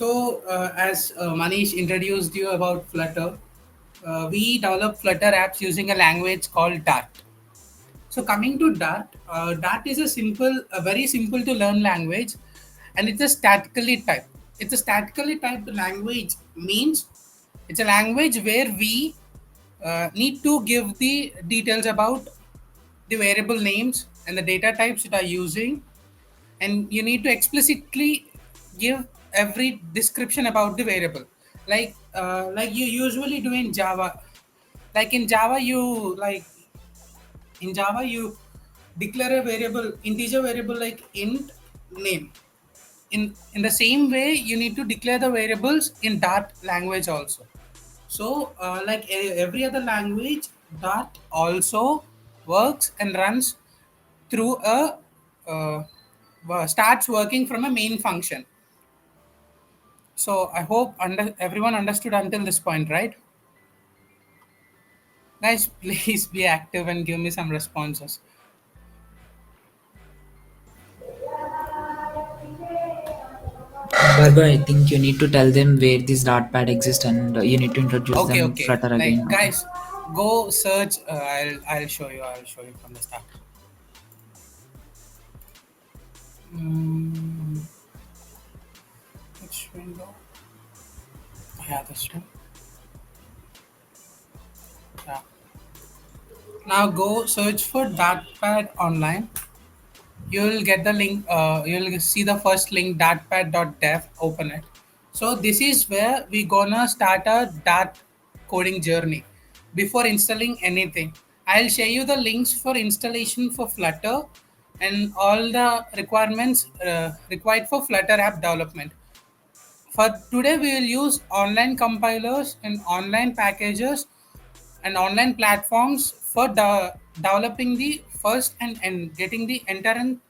As Manish introduced you about Flutter, we develop Flutter apps using a language called Dart. So coming to Dart, Dart is a very simple to learn language, and it's a statically typed. It's a statically typed language means it's a language where we need to give the details about the variable names and the data types that are using, and you need to explicitly give every description about the variable, like you usually do in Java. Like in Java, you declare a variable, integer variable like int name. In the same way, you need to declare the variables in Dart language also. So, every other language, Dart also works and runs through starts working from a main function. So, I hope everyone understood until this point, right? Guys, please be active and give me some responses. Bhargav, I think you need to tell them where this dot pad exists and you need to introduce Okay, them okay. Flutter Like again. Okay. guys, go search. I'll show you. I'll show you from the start. Mm, which window? Yeah, this one. Yeah. Now go search for Dartpad online. You'll get the link. You'll see the first link, dartpad.dev. Open it. So this is where we gonna start a Dart coding journey. Before installing anything, I'll share you the links for installation for Flutter and all the requirements required for Flutter app development. For today, we will use online compilers and online packages and online platforms for developing the first and getting the and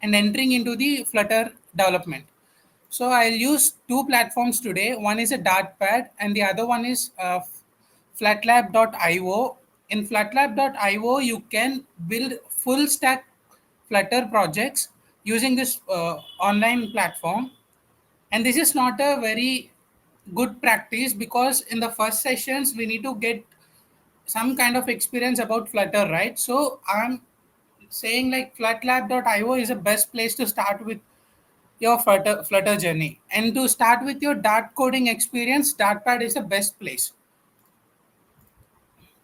entering into the Flutter development. So I'll use two platforms today. One is a Dartpad and the other one is flatlab.io. In flatlab.io, you can build full stack Flutter projects using this online platform. And this is not a very good practice because in the first sessions we need to get some kind of experience about Flutter, right? So I'm saying like flatlab.io is the best place to start with your Flutter journey. And to start with your Dart coding experience, Dartpad is the best place.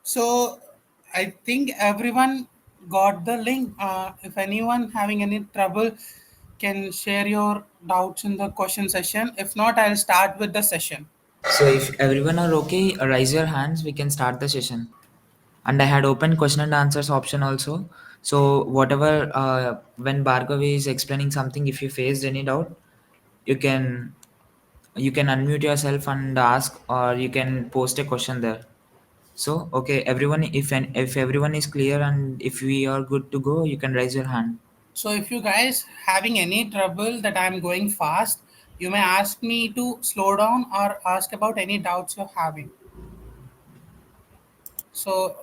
So I think everyone got the link. If anyone having any trouble, can share your doubts in the question session. If not, I'll start with the session. So if everyone are okay, raise your hands. We can start the session. And I had open question and answers option also. So whatever, when Bhargav is explaining something, if you faced any doubt, you can you can unmute yourself and ask, or you can post a question there. So okay, everyone, if everyone is clear and if we are good to go, you can raise your hand. So if you guys having any trouble that I'm going fast, you may ask me to slow down or ask about any doubts you're having. So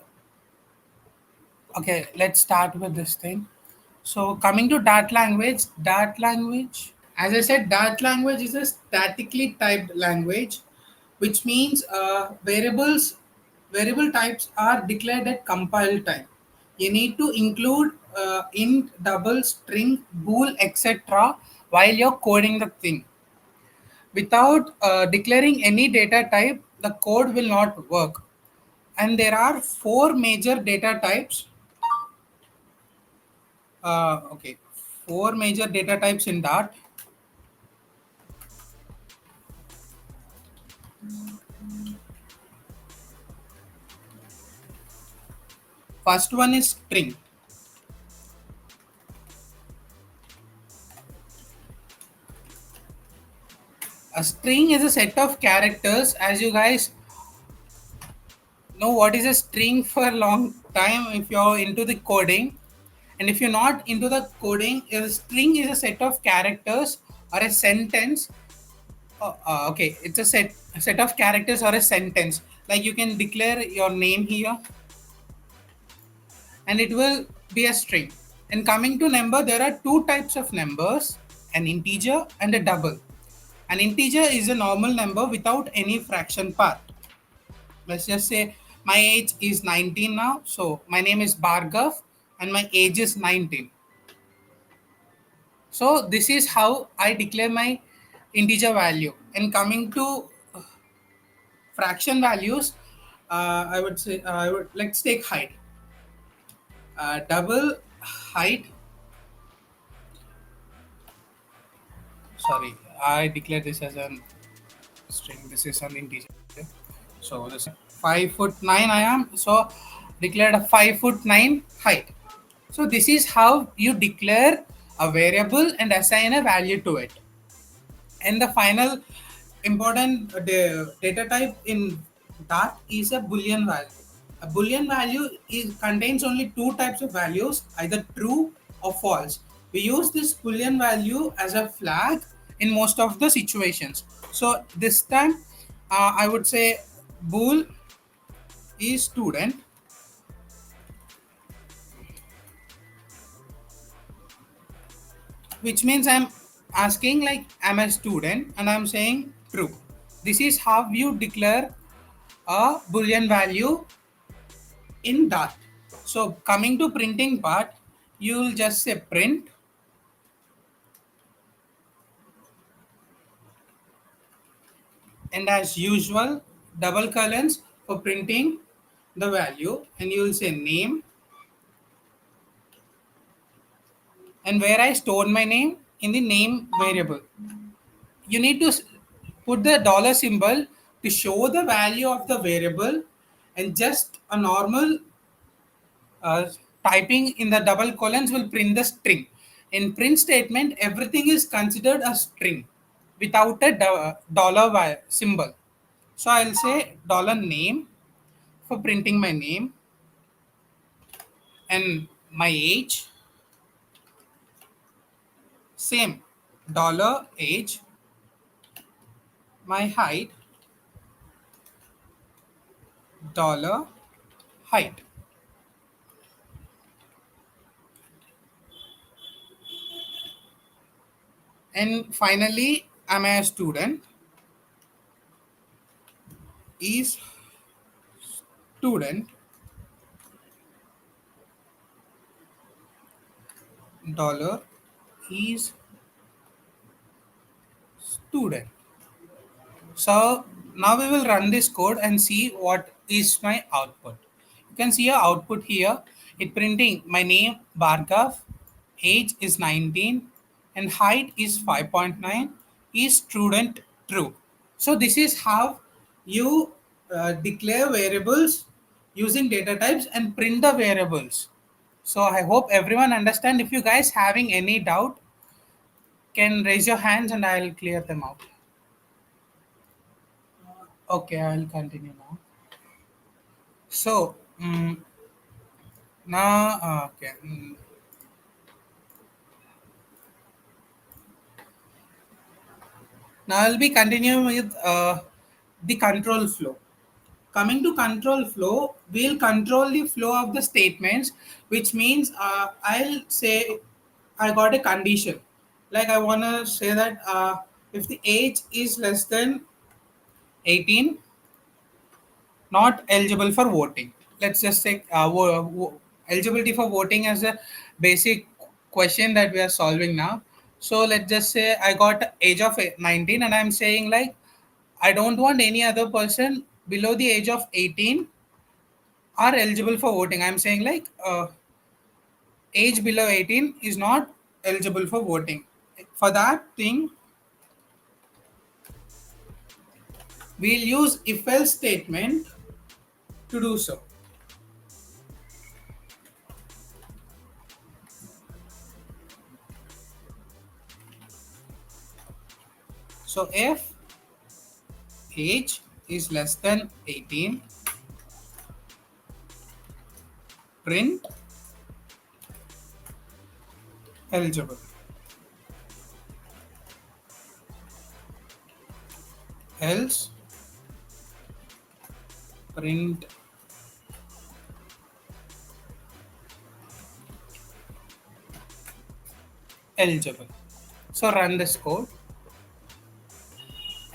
okay, let's start with this thing. So coming to Dart language, as I said, Dart language is a statically typed language, which means variable types are declared at compile time. You need to include int, double, string, bool, etc. while you're coding the thing. Without declaring any data type, the code will not work. And there are four major data types. Okay, four major data types in Dart. First one is string. A string is a set of characters. As you guys know what is a string for a long time if you're into the coding, and if you're not into the coding, a string is a set of characters or a sentence. Okay, it's a set of characters or a sentence. Like you can declare your name here, and it will be a string. And coming to number, there are two types of numbers: an integer and a double. An integer is a normal number without any fraction part. Let's just say my age is 19 now. So my name is Bhargav and my age is 19. So this is how I declare my integer value. And coming to fraction values, I would say let's take height. Double height. Sorry, I declare this as an string. This is an integer. So this 5'9" I am. So declared a 5'9" height. So this is how you declare a variable and assign a value to it. And the final important data type in that is a boolean value. A boolean value contains only two types of values, either true or false. We use this boolean value as a flag in most of the situations. So this time I would say bool is student, which means I'm asking like I'm a student and I'm saying true. This is how you declare a boolean value in Dart. So coming to printing part, you'll just say print, and as usual double colons for printing the value, and you'll say name, and where I stored my name in the name variable. You need to put the dollar symbol to show the value of the variable, and just a normal uh, typing in the double colons will print the string. In print statement, everything is considered a string without a dollar symbol. So I'll say dollar name for printing my name, and my age, same dollar age, my height, dollar height. And finally, am I a student? Is student dollar is student. So now we will run this code and see what is my output. You can see a output here. It printing my name Bhargav, age is 19, and height is 5.9. Is student true? So this is how you declare variables using data types and print the variables. So I hope everyone understand. If you guys having any doubt, can raise your hands and I'll clear them out. Okay, I'll continue now. So, now, okay. Now I'll be continuing with the control flow. Coming to control flow, we'll control the flow of the statements, which means I'll say I got a condition. Like I want to say that if the age is less than 18, not eligible for voting. Let's just take eligibility for voting as a basic question that we are solving now. So let's just say I got age of 19 and I'm saying like I don't want any other person below the age of 18 are eligible for voting. I'm saying like age below 18 is not eligible for voting. For that thing, we'll use if else statement to do so. So if age is less than 18, print eligible, else print eligible. So run this code.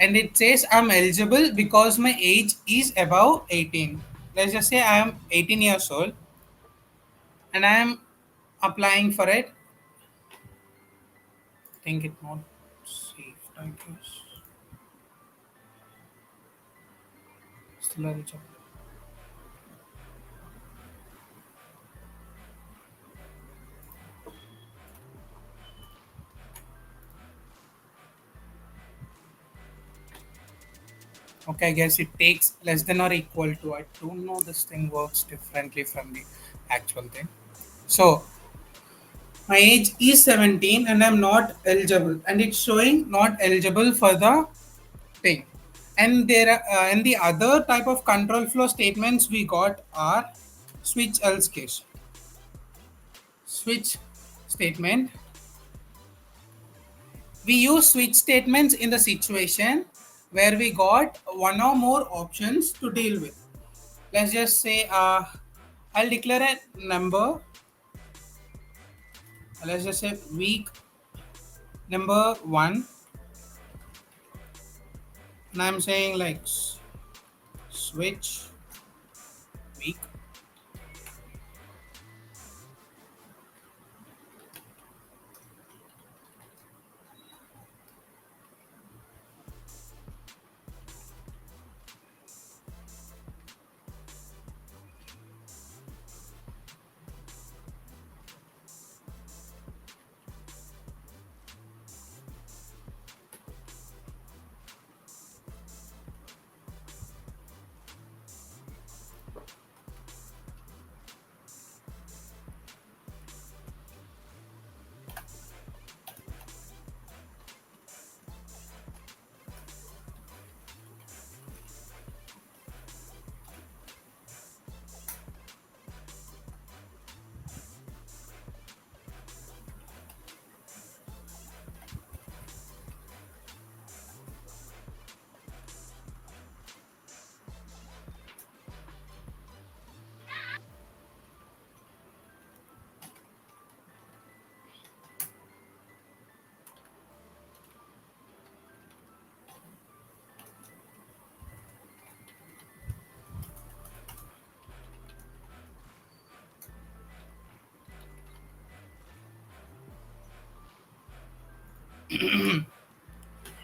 and it says I'm eligible because my age is above 18. Let's just say I am 18 years old and I am applying for it. Think it not safe, I guess. Still eligible. Okay, I guess it takes less than or equal to. I don't know this thing works differently from the actual thing. So my age is 17 and I'm not eligible, and it's showing not eligible for the thing. And there are, and the other type of control flow statements we got are switch else case. Switch statement. We use switch statements in the situation where we got one or more options to deal with. Let's just say I'll declare a number. Let's just say week number one, and I'm saying like switch week.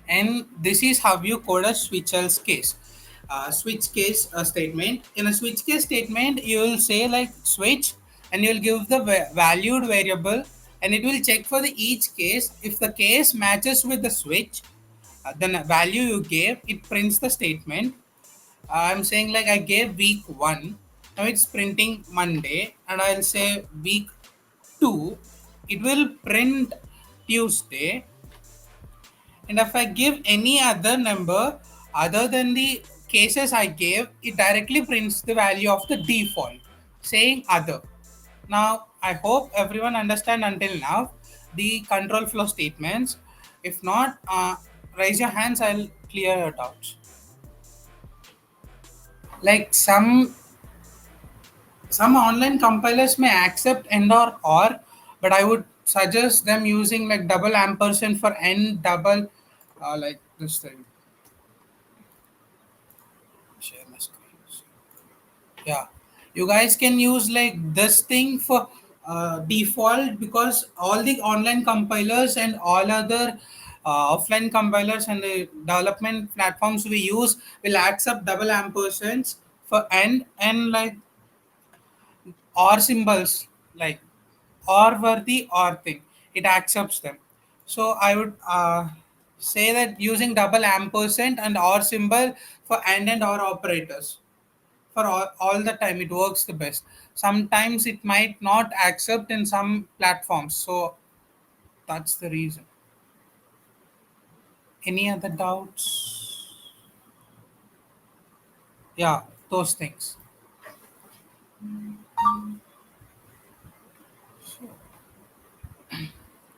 And this is how you code a switch else case. Switch case statement. In a switch case statement, you will say like switch, and you will give the valued variable, and it will check for the each case. If the case matches with the switch, the value you gave, it prints the statement. I'm saying like I gave week one, now it's printing Monday, and I'll say week two, it will print Tuesday. And if I give any other number other than the cases I gave, it directly prints the value of the default, saying other. Now, I hope everyone understand until now the control flow statements. If not, raise your hands, I'll clear your doubts. Like some online compilers may accept and or, but I would suggest them using like double ampersand for n double, like this thing. Share my screen. Yeah, you guys can use like this thing for default, because all the online compilers and all other offline compilers and the development platforms we use will accept double ampersands for and like or symbols, like or worthy or thing, it accepts them. So I would say that using double ampersand and or symbol for and or operators for all the time, it works the best. Sometimes it might not accept in some platforms, so that's the reason. Any other doubts? Yeah, those things.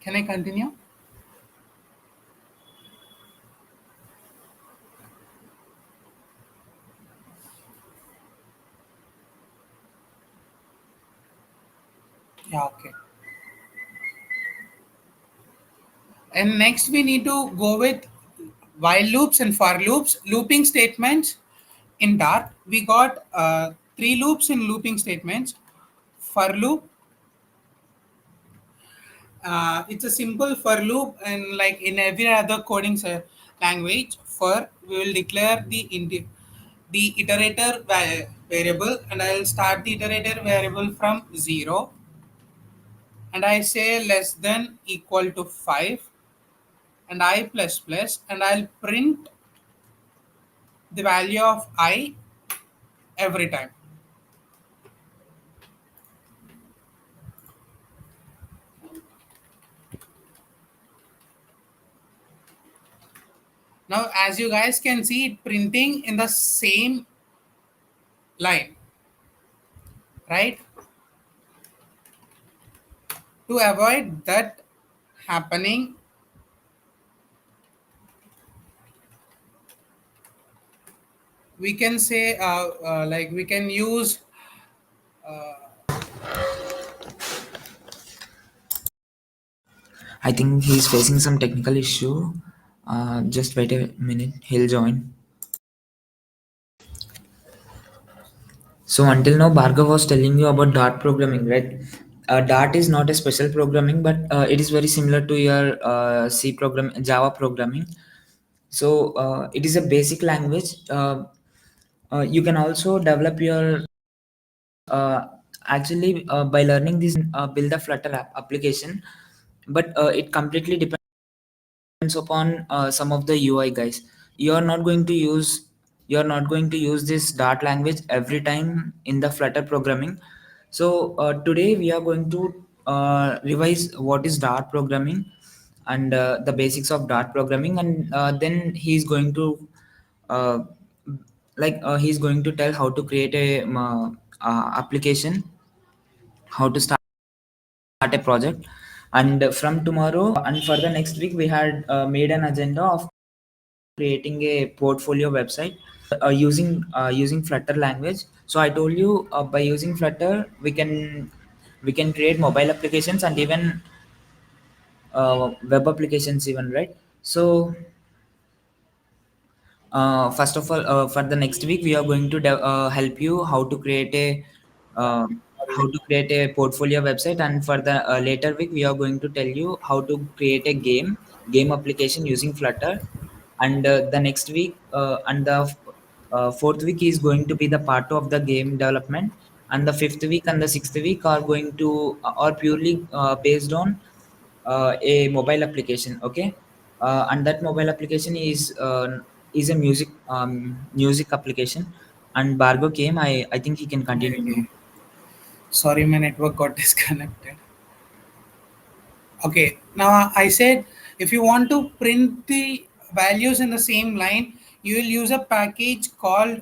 Can I continue? Yeah, okay. And next we need to go with while loops and for loops, looping statements in Dart. We got three loops in looping statements. For loop, it's a simple for loop, and like in every other coding language, for we will declare the iterator variable, and I will start the iterator variable from 0, and I say less than equal to 5, and I plus plus, and I'll print the value of I every time. Now, as you guys can see, it printing in the same line, right? To avoid that happening, we can say like we can use I think he's facing some technical issue. Just wait a minute, he'll join. So until now, Bhargav was telling you about Dart programming, right? Dart is not a special programming, but it is very similar to your C program, Java programming. So it is a basic language. You can also develop your actually by learning this build a Flutter application, but it completely depends upon some of the UI guys. You're not going to use you're not going to use this Dart language every time in the Flutter programming. So today we are going to revise what is Dart programming and the basics of Dart programming, and then he's going to uh, he's going to tell how to create a application, how to start a project. And from tomorrow and for the next week we had made an agenda of creating a portfolio website using Flutter language. So I told you by using Flutter we can create mobile applications and even web applications even, right? So first of all, for the next week we are going to help you uh, how to create a portfolio website, and for the later week we are going to tell you how to create a game application using Flutter. And the next week and the fourth week is going to be the part of the game development, and the fifth week and the sixth week are going to are purely based on a mobile application. Okay. And that mobile application is a music application. And Bargo came. I think he can continue now. sorry, my network got disconnected. Okay, now I said if you want to print the values in the same line, you will use a package called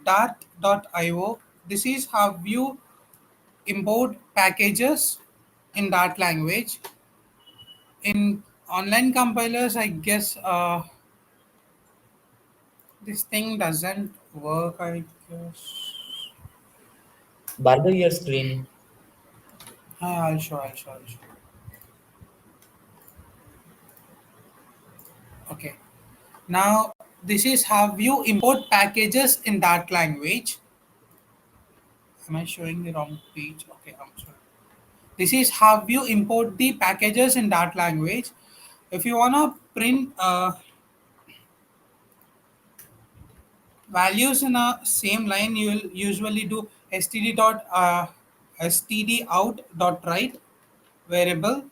dart.io. This is how you import packages in Dart language. In online compilers, I guess this thing doesn't work, I guess. Bargo, your screen. I'll show. Okay. Now, this is how you import packages in Dart language. Am I showing the wrong page? Okay, I'm sorry. This is how you import the packages in Dart language. If you want to print values in a same line, you will usually do std out dot write variable,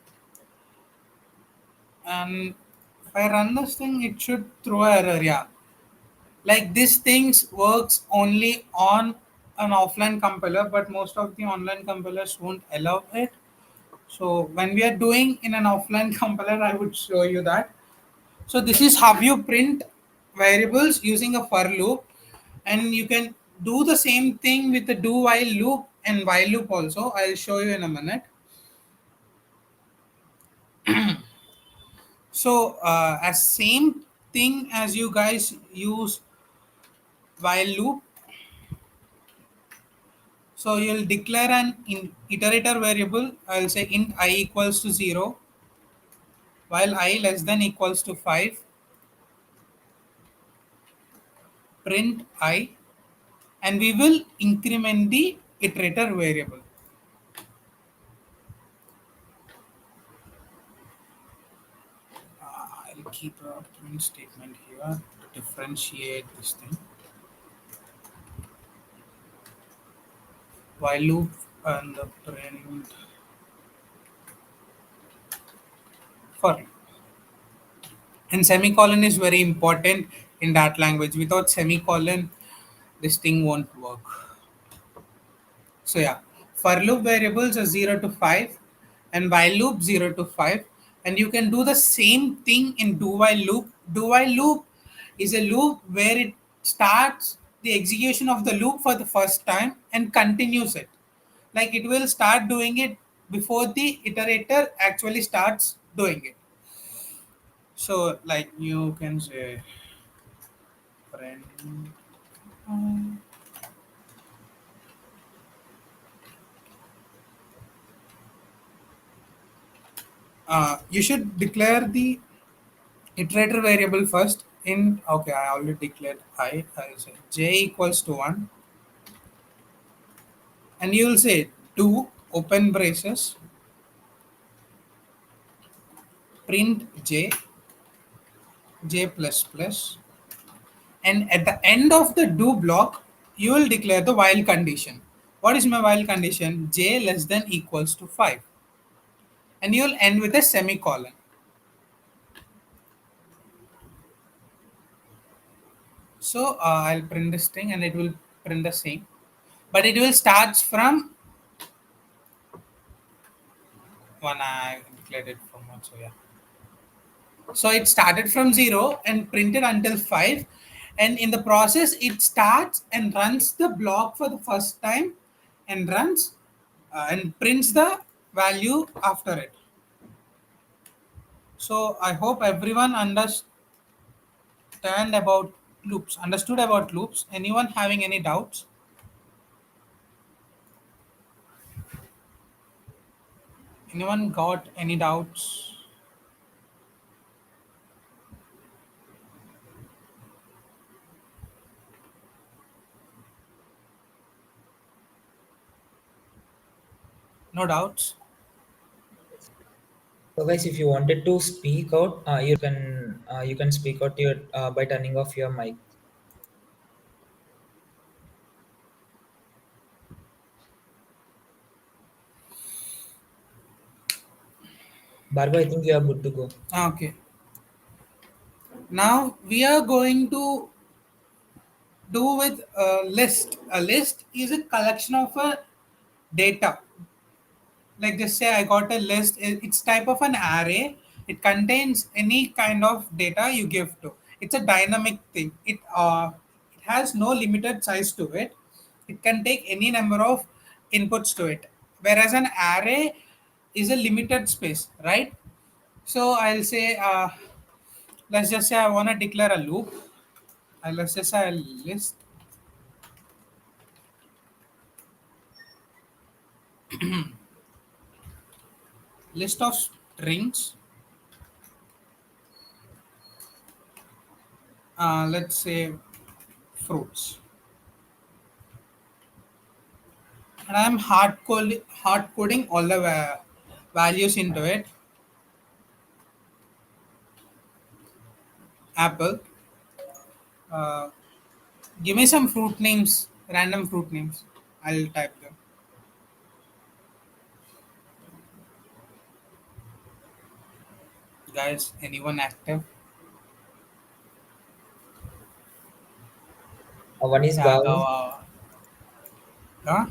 and if I run this thing, it should throw an error. Yeah, like this things works only on an offline compiler, but most of the online compilers won't allow it. So when we are doing in an offline compiler, I would show you that. So this is how you print variables using a for loop, and you can do the same thing with the do while loop and while loop also. I'll show you in a minute. So as same thing as you guys use while loop. So you'll declare an iterator variable. I'll say int I equals to 0 while I less than equals to 5. print I, and we will increment the iterator variable. I'll keep a print statement here to differentiate this thing. While loop and the print for, and semicolon is very important in that language. Without semicolon, this thing won't work. So yeah, for loop variables are 0 to 5 and while loop 0 to 5, and you can do the same thing in do while loop. Do while loop is a loop where it starts the execution of the loop for the first time and continues it. Like it will start doing it before the iterator actually starts doing it. So like you can say print, you should declare the iterator variable first in, okay, I already declared I'll say j equals to 1, and you will say do open braces print j plus plus, and at the end of the do block you will declare the while condition. What is my while condition? J less than equals to 5, and you will end with a semicolon. So I'll print this thing and it will print the same, but it will start from one. I declared it from one, so yeah. So it started from 0 and printed until 5. And in the process, it starts and runs the block for the first time and runs and prints the value after it. So I hope everyone understood about loops. Anyone having any doubts? Anyone got any doubts? No doubts? So guys, if you wanted to speak out, you can speak out your by turning off your mic. Bhargav, I think you are good to go. Okay. Now we are going to do with a list. A list is a collection of a data. Like just say I got a list. It's type of an array. It contains any kind of data you give to. It's a dynamic thing. It has no limited size to it. It can take any number of inputs to it. Whereas an array is a limited space, right? So I'll say let's just say I want to declare a loop. Let's just say a list of strings. Let's say fruits, and I'm hard coding all the values into it. Apple. Uh, Give me some fruit names, random fruit names. I'll type them. Guys, anyone active? One is Yeah, Bhav. guava. Huh?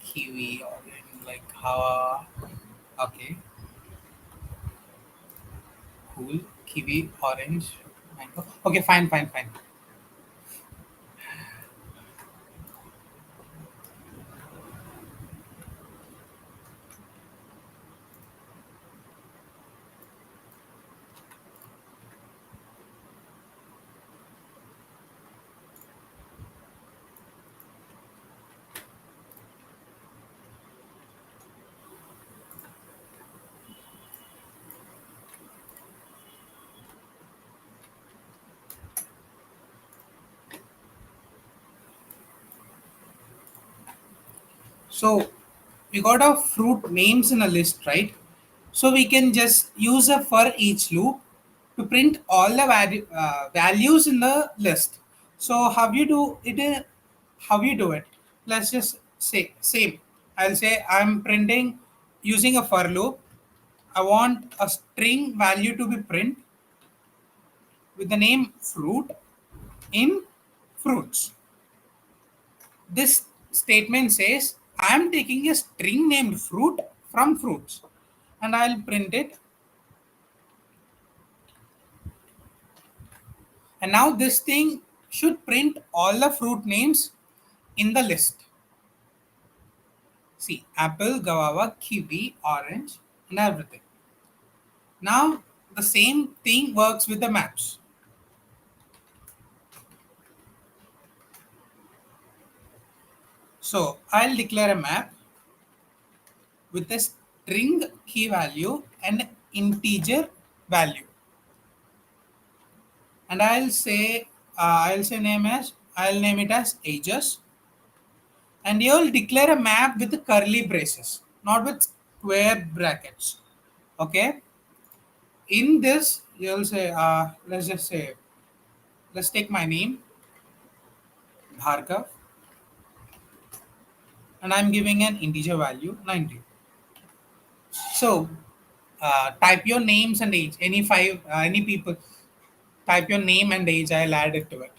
Kiwi, orange, like how? Okay, cool. Kiwi, orange, mango. Okay, fine, fine, fine. So we got our fruit names in a list, right? So we can just use a for each loop to print all the values in the list. So how you do it? How you do it? Let's just say same. I'll say I'm printing using a for loop. I want a string value to be print with the name fruit in fruits. This statement says I am taking a string named fruit from fruits and I'll print it. And now this thing should print all the fruit names in the list. See, apple, guava, kiwi, orange, and everything. Now the same thing works with the maps. So I'll declare a map with a string key value and integer value. And I'll name it as ages, and you'll declare a map with the curly braces, not with square brackets. Okay. In this, you'll say, let's take my name, Bhargav, and I'm giving an integer value 90. So type your names and age. Any people, type your name and age. I'll add it to it.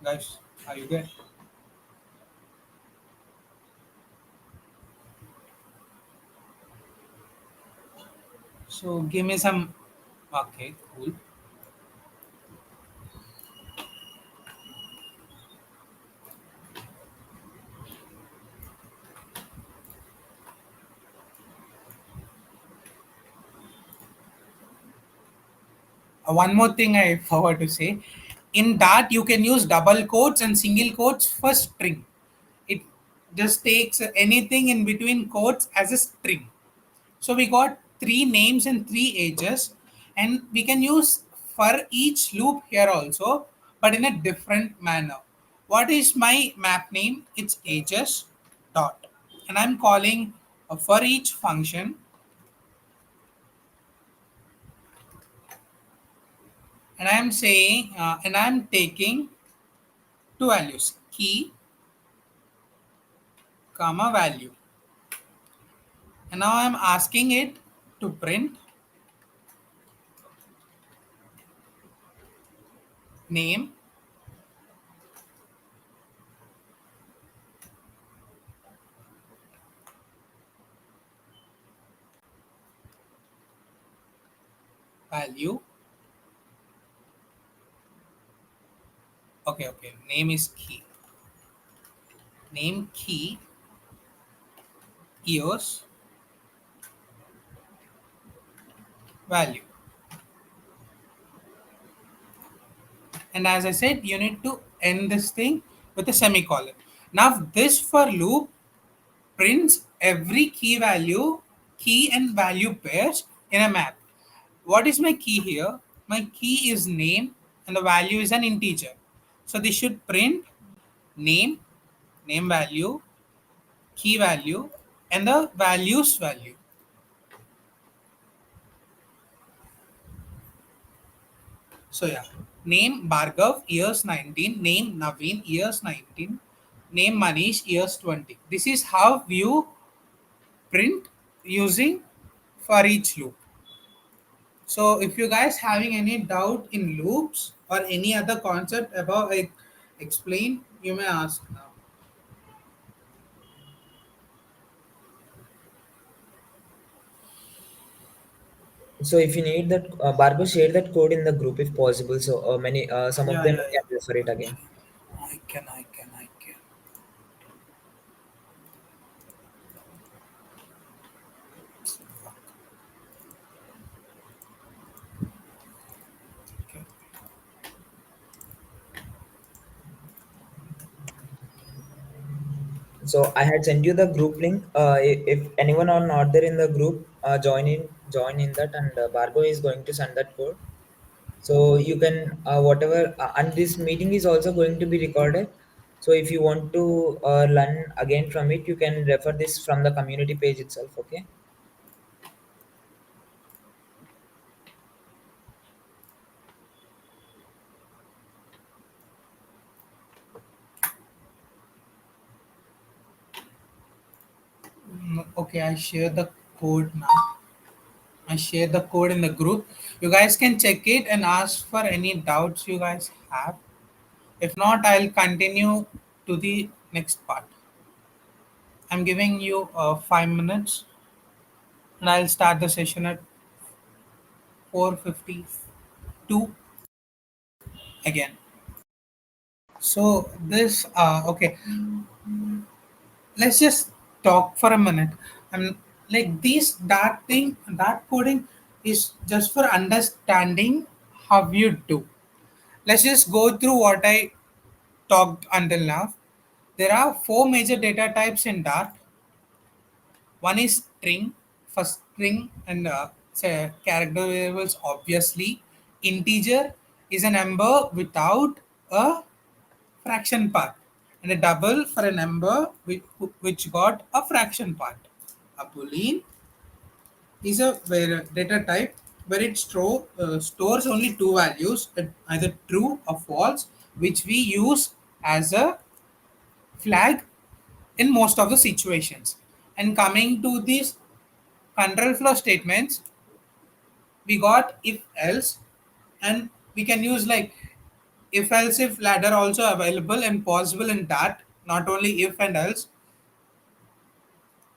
Guys, are you there? So give me some. Okay, cool. One more thing I forgot to say. In Dart, you can use double quotes and single quotes for string. It just takes anything in between quotes as a string. So we got three names and three ages, and we can use for each loop here also, but in a different manner. What is my map name? It's ages dot, and I'm calling a for each function, and I'm saying, and I'm taking two values, key, comma value, and now I'm asking it to print name, value. Okay, name is key, name key, years, value. And as I said, you need to end this thing with a semicolon. Now this for loop prints every key and value pairs in a map. What is my key here? My key is name and the value is an integer. So this should print name, name value, key value, and the values value. So yeah, name Bhargav, years 19, name Naveen, years 19, name Manish, years 20. This is how you print using for each loop. So if you guys having any doubt in loops or any other concept about like explain, you may ask now. So if you need that, Bargo, share that code in the group if possible. So many some of Yeah, them yeah, can yeah. refer it again. I can. Okay. So I had sent you the group link. If anyone are not there in the group, join in that, and Bargo is going to send that code. So you can whatever, and this meeting is also going to be recorded. So if you want to learn again from it, you can refer this from the community page itself. Okay. Okay, I share the code now. I share the code in the group. You guys can check it and ask for any doubts you guys have. If not, I'll continue to the next part. I'm giving you 5 minutes and I'll start the session at 4:52 again. So this okay, let's just talk for a minute. And like this that thing that coding is just for understanding how you do. Let's just go through what I talked until now. There are four major data types in Dart. One is string, for string and say character variables. Obviously, integer is a number without a fraction part, and a double for a number which got a fraction part. A boolean is a data type where it stores only two values, either true or false, which we use as a flag in most of the situations. And coming to these control flow statements, we got if else, and we can use like if else if ladder also available and possible in that, not only if and else.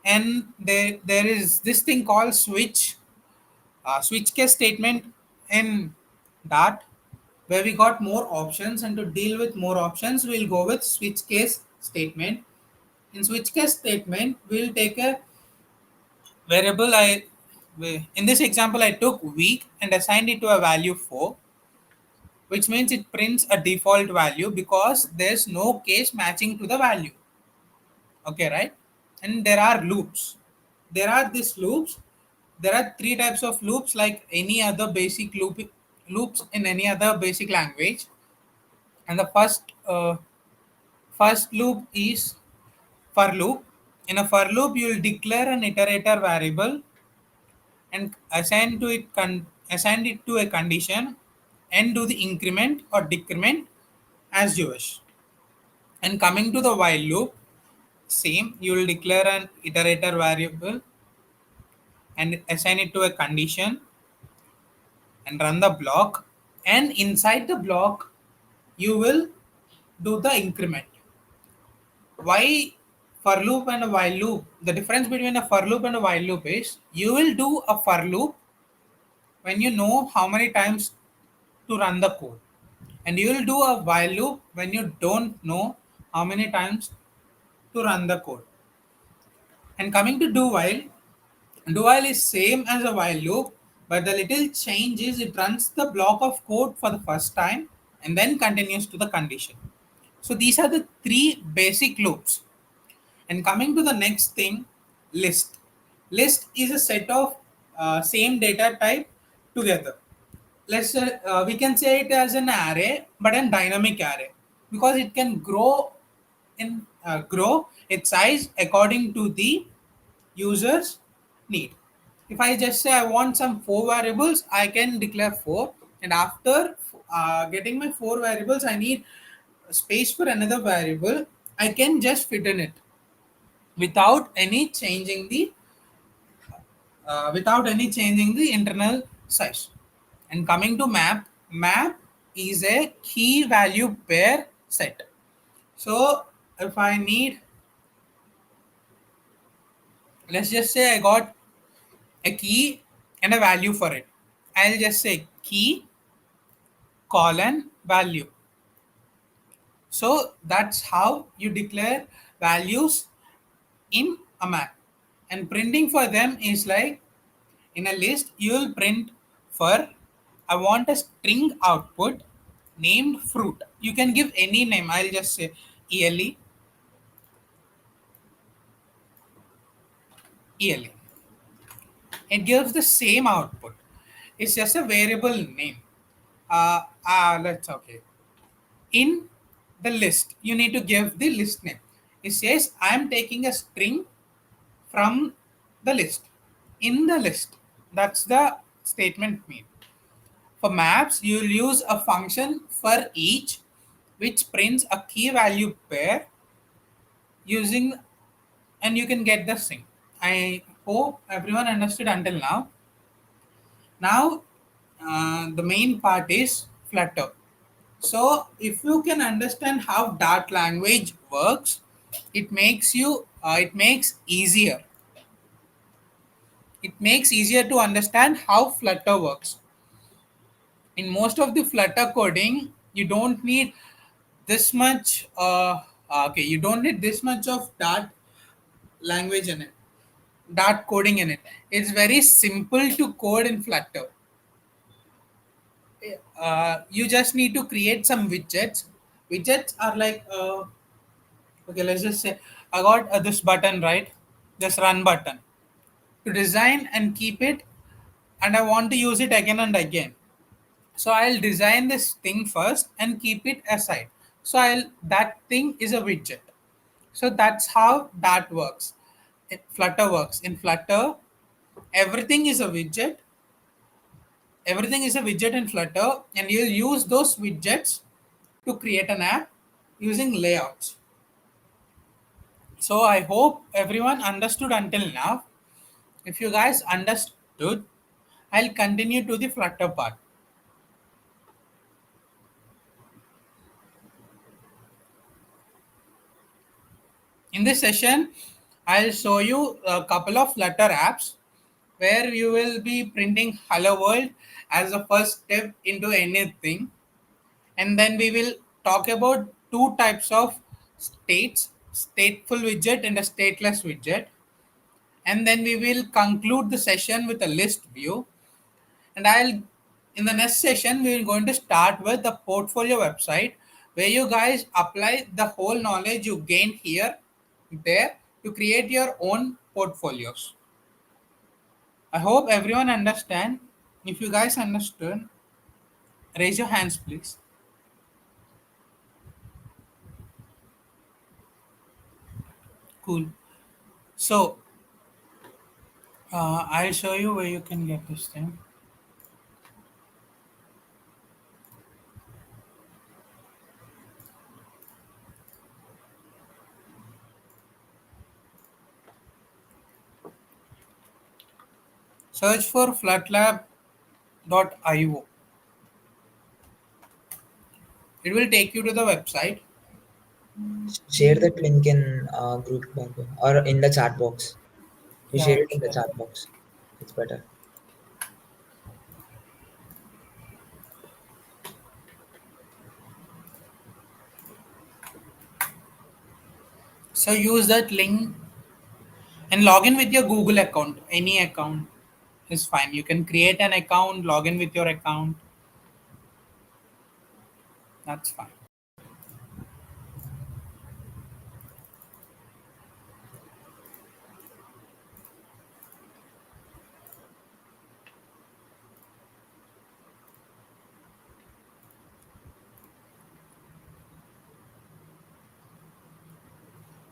And there is this thing called switch case statement in Dart, where we got more options, and to deal with more options we'll go with switch case statement. In switch case statement we'll take a variable. In this example I took week and assigned it to a value 4, which means it prints a default value because there's no case matching to the value. Okay, right? And there are loops. There are these loops. There are three types of loops like any other basic loops in any other basic language. And the first loop is for loop. In a for loop you will declare an iterator variable and assign it to a condition and do the increment or decrement as you wish. And coming to the while loop, same, you will declare an iterator variable and assign it to a condition and run the block. And inside the block, you will do the increment. Why for loop and a while loop? The difference between a for loop and a while loop is you will do a for loop when you know how many times to run the code, and you will do a while loop when you don't know how many times to run the code. And coming to do while is same as a while loop, but the little change is it runs the block of code for the first time and then continues to the condition. So these are the three basic loops. And coming to the next thing, list. List is a set of same data type together. We can say it as an array, but a dynamic array, because it can grow its size according to the user's need. If I just say I want some four variables, I can declare four, and after getting my four variables, I need space for another variable. I can just fit in it without any changing the internal size. And coming to map is a key value pair set. So if I need, let's just say I got a key and a value for it, I'll just say key colon value. So that's how you declare values in a map. And printing for them is like in a list, you will print for I want a string output named fruit. You can give any name. I'll just say ELE, ELE. It gives the same output. It's just a variable name. Let's okay. In the list, you need to give the list name. It says I am taking a string from the list. In the list. That's the statement mean. For maps, you'll use a function for each which prints a key value pair using, and you can get the string. I hope everyone understood until now. Now, the main part is Flutter. So, if you can understand how Dart language works, it makes easier. It makes easier to understand how Flutter works. In most of the Flutter coding, you don't need this much. Okay, you don't need this much of Dart language in it, Dart coding in it. It's very simple to code in Flutter. You just need to create some widgets. Widgets are like okay, let's just say I got this button, right, this run button, to design and keep it, and I want to use it again and again. So I'll design this thing first and keep it aside. So I'll that thing is a widget. So that's how that works. Flutter works. In Flutter, everything is a widget. Everything is a widget in Flutter, and you'll use those widgets to create an app using layouts. So I hope everyone understood until now. If you guys understood, I'll continue to the Flutter part. In this session, I'll show you a couple of Flutter apps where you will be printing Hello World as a first step into anything. And then we will talk about two types of states, stateful widget and a stateless widget. And then we will conclude the session with a list view. And in the next session, we're going to start with the portfolio website where you guys apply the whole knowledge you gained here, there to create your own portfolios. I hope everyone understand. If you guys understood, raise your hands, please. Cool. So I'll show you where you can get this thing. Search for flutlab.io. It will take you to the website. Share that link in group Bhargav, or in the chat box. You Yeah, share it it's in the there. chat box. It's better. So use that link and log in with your Google account. Any account is fine. You can create an account, log in with your account. That's fine.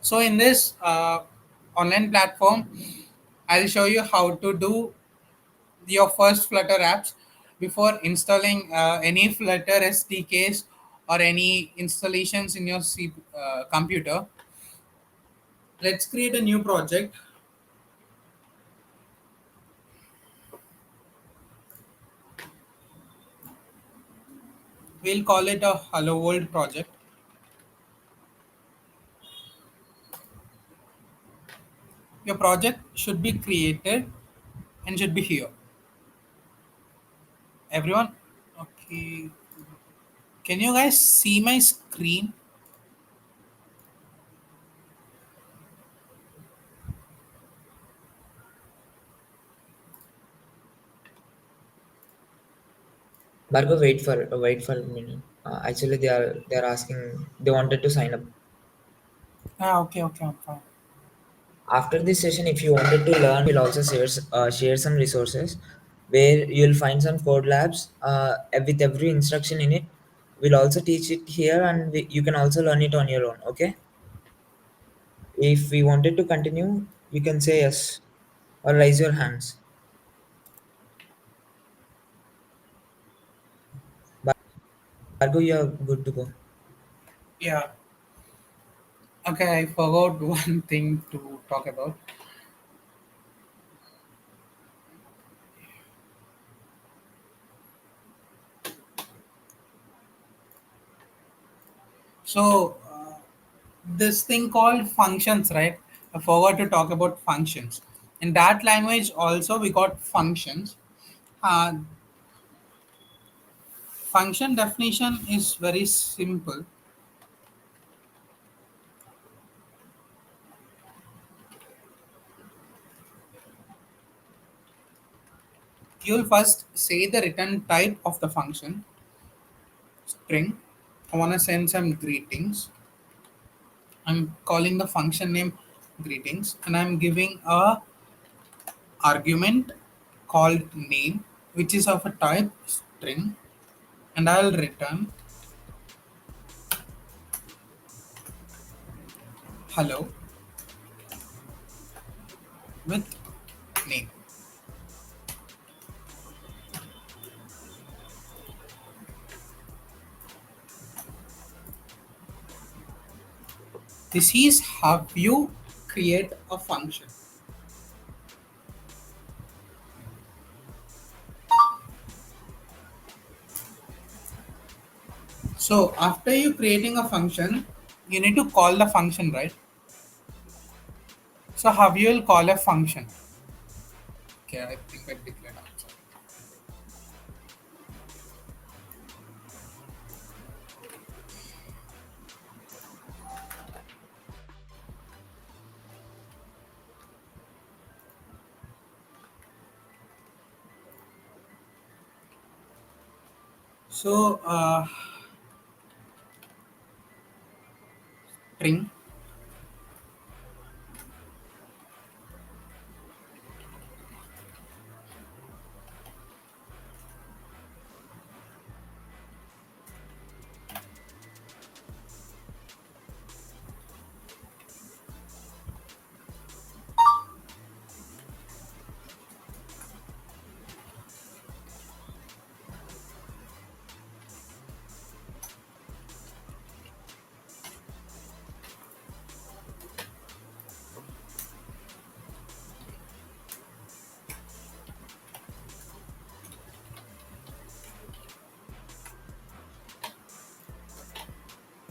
So in this online platform, I'll show you how to do your first Flutter apps before installing any Flutter SDKs or any installations in your computer. Let's create a new project. We'll call it a Hello World project. Your project should be created and should be here. Everyone, okay. Can you guys see my screen? Bhargav, wait for a minute. Actually, they are asking. They wanted to sign up. Okay, okay, I'm fine. After this session, if you wanted to learn, we'll also share some resources. where you'll find some code labs with every instruction in it. We'll also teach it here, and you can also learn it on your own. Okay. If we wanted to continue, you can say yes or raise your hands. Bhargav, you're good to go. Yeah. Okay, I forgot one thing to talk about. So, this thing called functions, right? I forgot to talk about functions. In that language, also, we got functions. Uh, Function definition is very simple. You'll first say the return type of the function, string. I want to send some greetings. I'm calling the function name greetings, and I'm giving a argument called name, which is of a type string, and I'll return hello with name. This is how you create a function. So after you creating a function, you need to call the function, right? So how you will call a function? Okay, I think I declared answer. So string.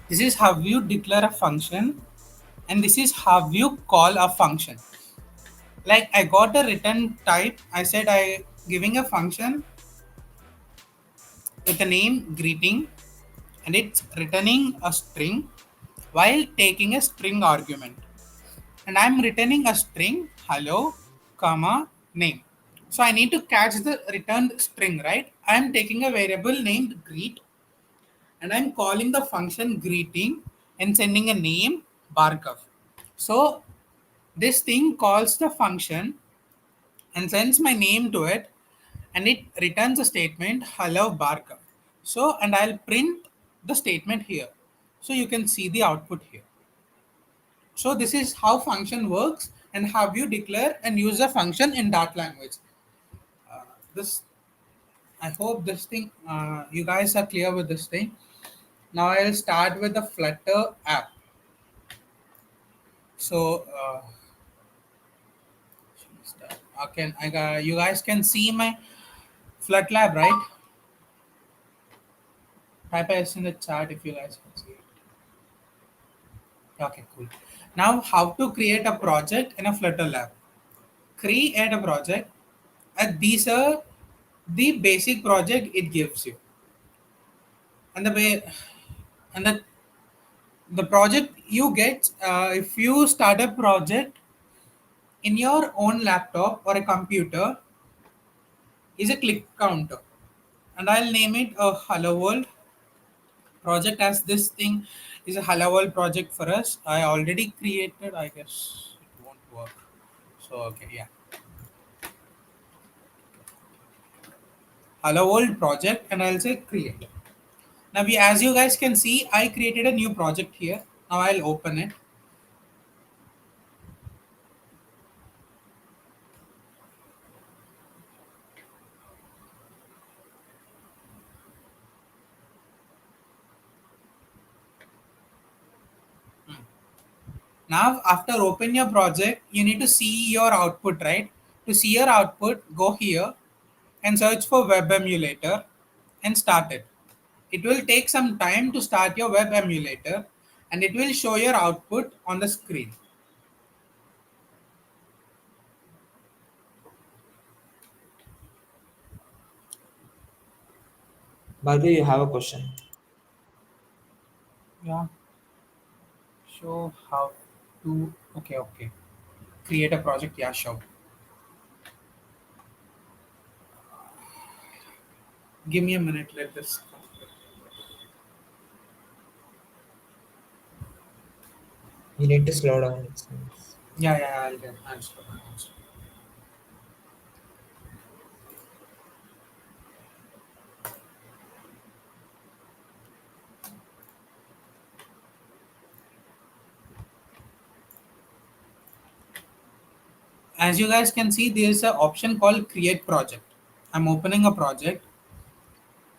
This is how you declare a function, and this is how you call a function. Like I got a return type. I said I giving a function with a name greeting, and it's returning a string while taking a string argument. And I'm returning a string hello, comma name. So I need to catch the returned string, right? I'm taking a variable named greet, and I'm calling the function greeting and sending a name Bhargav. So this thing calls the function and sends my name to it, and it returns a statement hello Bhargav. So and I'll print the statement here. So you can see the output here. So this is how function works and how you declare and use a function in that language. This I hope this thing you guys are clear with this thing. Now I'll start with the Flutter app. So okay, you guys can see my Flut lab, right? Type S in the chat if you guys can see it. Okay, cool. Now how to create a project in a Flutter lab? Create a project, and these are the basic project it gives you, and the way and the project you get if you start a project in your own laptop or a computer is a click counter, and I'll name it a hello world project, as this thing is a hello world project for us. I already created, I guess it won't work. So okay, yeah. hello world project, and I'll say create. Now as you guys can see, I created a new project here. Now I'll open it. Now after open your project, you need to see your output, right? To see your output, go here and search for web emulator and start it. It will take some time to start your web emulator, and it will show your output on the screen. Bhargav, you have a question. Yeah, show how to. Okay, okay. Create a project. Yeah, sure. Give me a minute. Let this. You need to slow down. It seems. Yeah, yeah, I'll get. I'll stop. I'll stop. As you guys can see, there is an option called create project. I'm opening a project,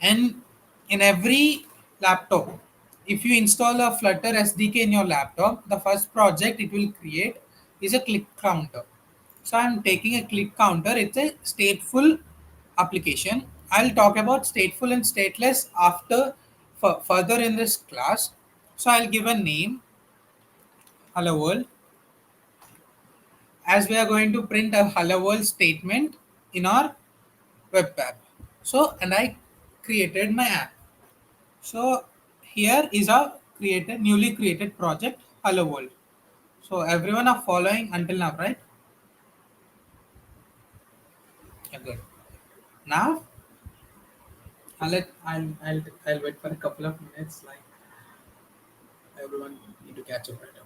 and in every laptop, if you install a Flutter SDK in your laptop, the first project it will create is a click counter. So I'm taking a click counter. It's a stateful application. I'll talk about stateful and stateless after further in this class. So I'll give a name, hello world, as we are going to print a hello world statement in our web app. So and I created my app. So here is a newly created project, hello world. So everyone are following until now, right? Yeah, good. Now I'll wait for a couple of minutes. Like everyone need to catch up right away.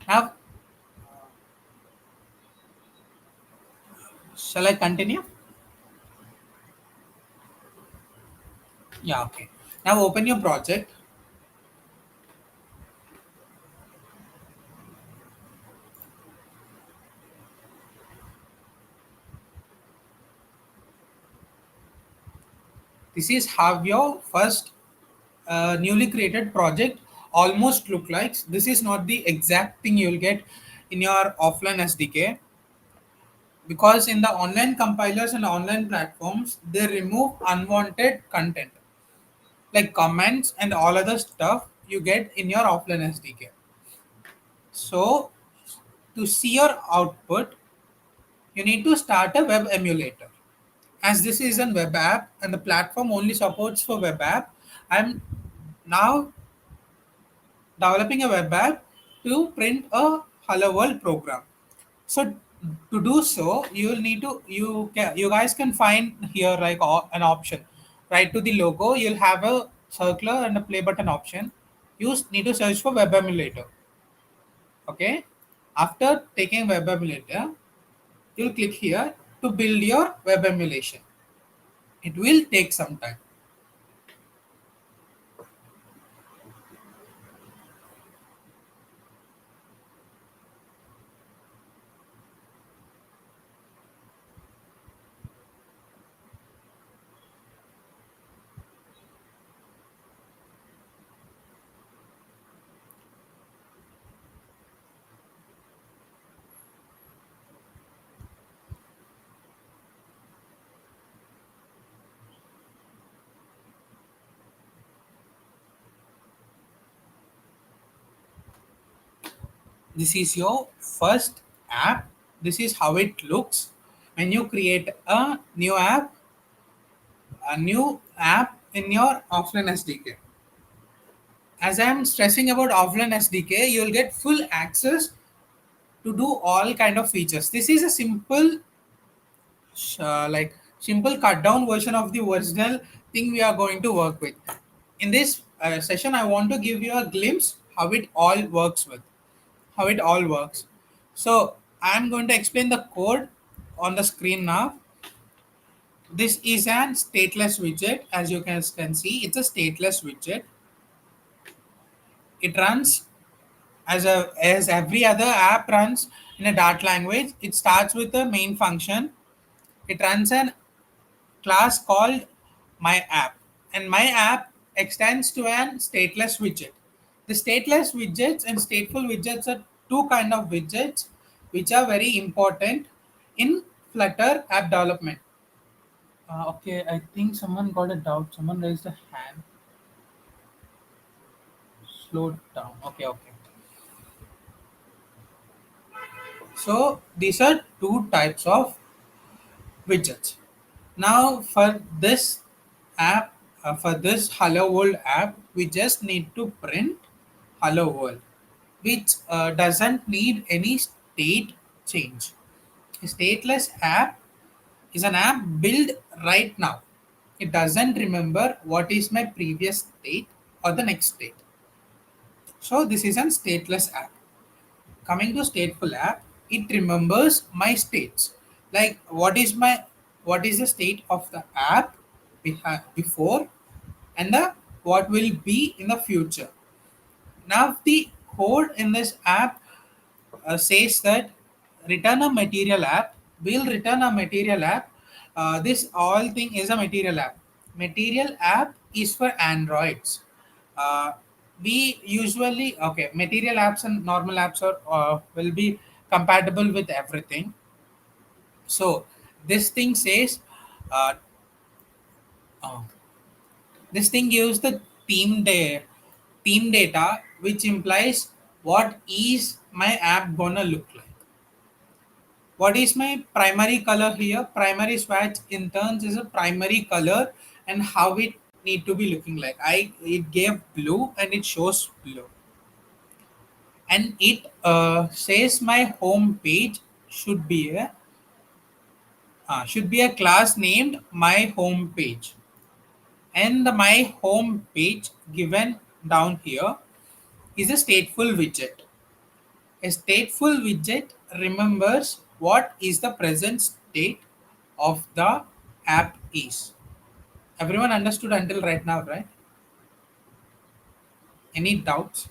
Now, shall I continue? Yeah, okay. Now open your project. This is how your first newly created project almost look like. This is not the exact thing you'll get in your offline SDK, because in the online compilers and online platforms they remove unwanted content like comments and all other stuff you get in your offline SDK. So to see your output, you need to start a web emulator. As this is a web app and the platform only supports for web app, I'm now developing a web app to print a hello world program. So to do so, you will need to you guys can find here like an option. Right to the logo, you'll have a circular and a play button option. You need to search for web emulator. Okay. After taking web emulator, you'll click here to build your web emulation. It will take some time. This is your first app. This is how it looks when you create a new app in your offline SDK. As I am stressing about offline SDK, you will get full access to do all kind of features. This is a simple cut down version of the original thing we are going to work with. In this session, I want to give you a glimpse how it all works. So I'm going to explain the code on the screen now. This is an stateless widget. As you can see, it's a stateless widget. It runs as every other app runs in a Dart language. It starts with the main function. It runs an class called my app, and my app extends to an stateless widget. The stateless widgets and stateful widgets are two kind of widgets which are very important in Flutter app development. Okay, I think someone got a doubt. Someone raised a hand. Slow down. Okay, okay. So these are two types of widgets. Now for this app, for this Hello World app, we just need to print Hello World, which doesn't need any state change. A stateless app is an app built right now. It doesn't remember what is my previous state or the next state. So this is an stateless app. Coming to stateful app, it remembers my states. Like what is the state of the app before, and the what will be in the future. Now the code in this app says that return a material app. We'll return a material app. This all thing is a material app. Material app is for Androids. uh, we usually, okay, material apps and normal apps are will be compatible with everything. So this thing says uh, uh, this thing gives the theme data, which implies what is my app gonna look like. What is my primary color here? Primary swatch in turns is a primary color, and how it need to be looking like. I it gave blue and it shows blue, and it says my home page should be a class named my home page, and the my home page given down here is a stateful widget. A stateful widget remembers what is the present state of the app is. Everyone understood until right now, right? Any doubts?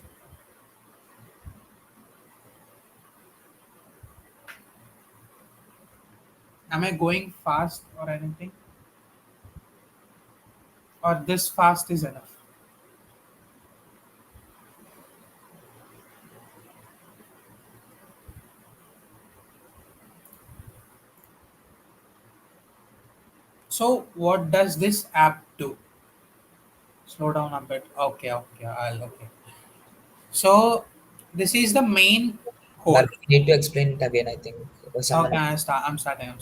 Am I going fast or anything? Or this fast is enough? So what does this app do? Slow down a bit. Okay, okay, okay. So this is the main But code. we need to explain it again, I think. Someone. Okay, I'm starting.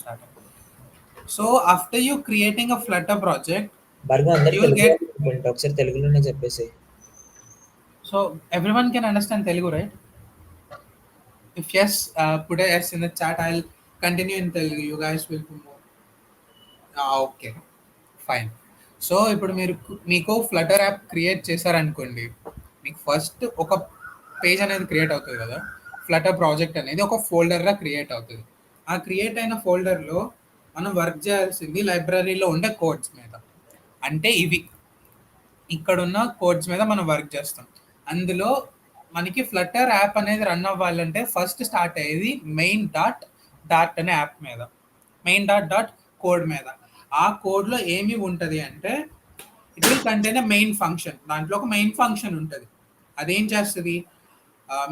So after you creating a Flutter project, Bhargav అందరు you will తెలుగులో get. అనుకుంటా ఒకసారి తెలుగులోనే చెప్పేసి. So everyone can understand Telugu, right? If yes, put a yes in the chat. I'll continue in Telugu. You guys will be more. Okay, fine. So ఇప్పుడు మీకు Flutter app create చేశారనుకోండి, మీకు first ఒక page అనేది create అవుతుంది కదా. Flutter project అనేది ఒక ఫోల్డర్గా క్రియేట్ అవుతుంది. ఆ క్రియేట్ అయిన ఫోల్డర్లో మనం వర్క్ చేయాల్సింది లైబ్రరీలో ఉండే కోడ్స్ మీద. అంటే ఇవి ఇక్కడున్న కోడ్స్ మీద మనం వర్క్ చేస్తాం. అందులో మనకి ఫ్లటర్ యాప్ అనేది రన్ అవ్వాలంటే ఫస్ట్ స్టార్ట్ అయ్యేది మెయిన్ డాట్ డాట్ అనే యాప్ మీద, మెయిన్ డాట్ డాట్ కోడ్ మీద. ఆ కోడ్లో ఏమి ఉంటుంది అంటే it will contain a main function. దాంట్లో ఒక మెయిన్ ఫంక్షన్ ఉంటుంది. అదేం చేస్తుంది,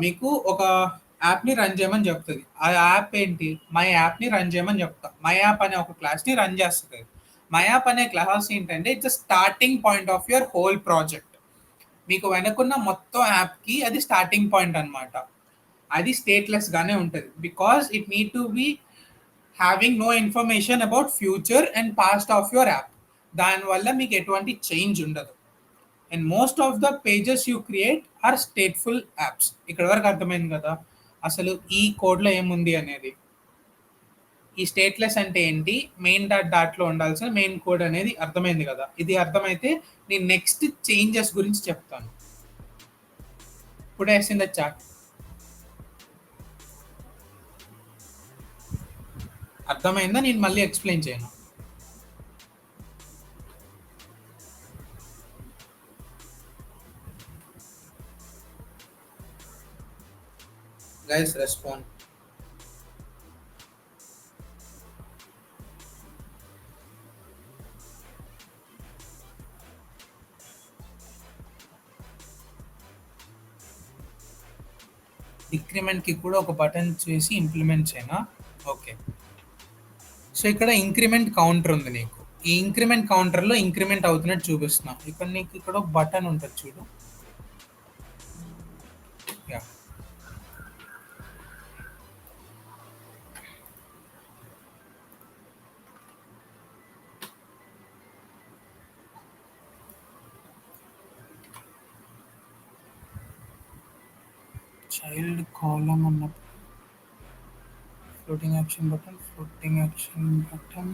మీకు ఒక యాప్ని రన్ చేయమని చెప్తుంది. ఆ యాప్ ఏంటి, మై యాప్ని రన్ చేయమని చెప్తా. మై యాప్ అనే ఒక క్లాస్ని రన్ చేస్తుంది. మై యాప్ అనే క్లాస్ ఏంటంటే it's starting point of your whole project. మీకు వెనకున్న మొత్తం యాప్కి అది స్టార్టింగ్ పాయింట్ అనమాట. అది స్టేట్లెస్గానే ఉంటుంది, because it need to be having no information about future and past of your app. దానివల్ల మీకు ఎటువంటి చేంజ్ ఉండదు. And most of the pages you create are stateful apps. ఇక్కడ వరకు అర్థమైంది కదా అసలు ఈ కోడ్లో ఏముంది అనేది. ఈ స్టేట్లెస్ అంటే ఏంటి, మెయిన్ డాట్ డాట్లో ఉండాల్సిన మెయిన్ కోడ్ అనేది అర్థమైంది కదా. ఇది అర్థమైతే నేను నెక్స్ట్ చేంజెస్ గురించి చెప్తాను. ఇప్పుడు వేసింది చాట్. అర్థమైందా? నేను మళ్ళీ ఎక్స్ప్లెయిన్ చేయను. Guys respond. డిక్రిమెంట్కి కూడా ఒక బటన్ చేసి ఇంప్లిమెంట్ చేయనా? ఓకే. సో ఇక్కడ ఇంక్రిమెంట్ కౌంటర్ ఉంది నీకు. ఈ ఇంక్రిమెంట్ కౌంటర్లో ఇంక్రిమెంట్ అవుతున్నట్టు చూపిస్తున్నా. ఇక్కడ నీకు ఇక్కడ ఒక బటన్ ఉంటుంది చూడు. యా. చైల్డ్ కాలమ్ అన్నప్పుడు floating action button, floating action button.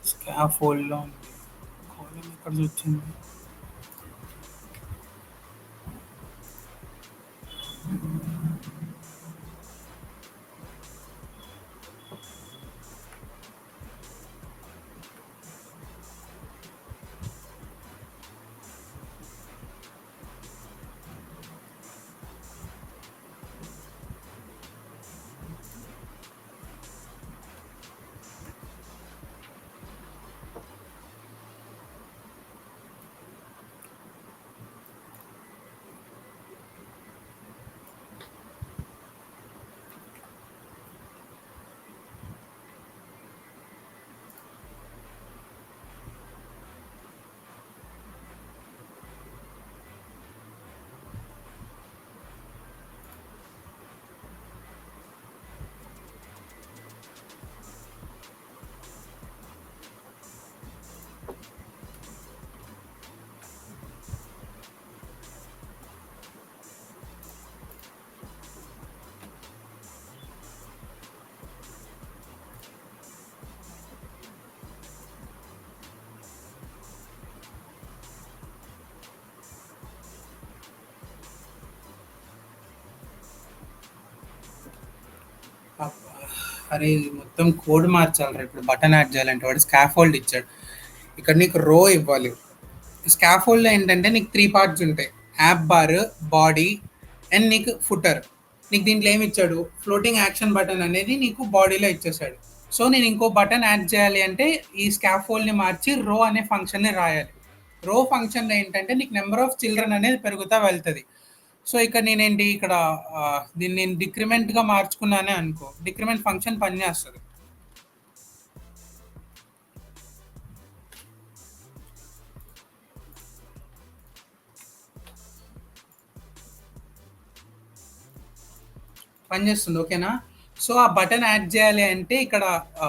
స్కాఫోల్డ్లో ఉంది. కాలమ్ ఎక్కడ వచ్చింది? అబ్బా! అరే! ఇది మొత్తం కోడ్ మార్చాలిరా ఇప్పుడు బటన్ యాడ్ చేయాలంటే వాడు స్కాఫోల్డ్ ఇచ్చాడు. ఇక్కడ నీకు రో ఇవ్వాలి. స్కాఫోల్డ్‌లో ఏంటంటే నీకు 3 పార్ట్స్ ఉంటాయి. యాప్ బార్, బాడీ అండ్ నీకు ఫుటర్. నీకు దీంట్లో ఏమి ఇచ్చాడు? ఫ్లోటింగ్ యాక్షన్ బటన్ అనేది నీకు బాడీలో ఇచ్చేసాడు. సో నేను ఇంకో బటన్ యాడ్ చేయాలి అంటే ఈ స్కాఫోల్డ్‌ని మార్చి రో అనే ఫంక్షన్‌ని రాయాలి. రో ఫంక్షన్‌లో ఏంటంటే నీకు నెంబర్ ఆఫ్ చిల్డ్రన్ అనేది పెరుగుతా వెళ్తది. సో ఇక్కడ నేనేంటి ఇక్కడ దీన్ని నేను డిక్రిమెంట్‌గా మార్చుకున్నానే అనుకో. డిక్రిమెంట్ ఫంక్షన్ పనిచేస్తది. పనిచేస్తుంది. ఓకేనా? సో ఆ బటన్ యాడ్ చేయాలి అంటే ఇక్కడ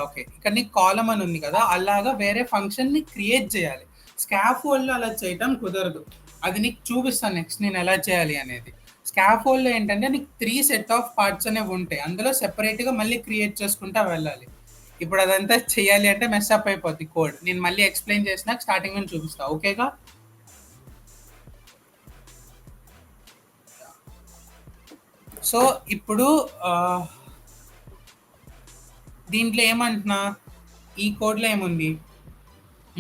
ఓకే. ఇక్కడ నీకు కాలమ్ అని ఉంది కదా! అలాగా వేరే ఫంక్షన్‌ని క్రియేట్ చేయాలి. స్కాఫోల్డ్‌లో అలా చేయటం కుదరదు. అది నీకు చూపిస్తాను నెక్స్ట్ నేను ఎలా చేయాలి అనేది. స్కాఫోల్డ్‌లో ఏంటంటే నీకు 3 సెట్ ఆఫ్ పార్ట్స్ అనేవి ఉంటాయి. అందులో సెపరేట్‌గా మళ్ళీ క్రియేట్ చేసుకుంటా వెళ్ళాలి. ఇప్పుడు అదంతా చేయాలి అంటే మెస్ అప్ అయిపోద్ది కోడ్. నేను మళ్ళీ ఎక్స్‌ప్లెయిన్ చేసినాక స్టార్టింగ్ నుంచి చూపిస్తా. ఓకేగా? సో ఇప్పుడు దీంట్లో ఏమంటున్నా, ఈ కోడ్లో ఏముంది,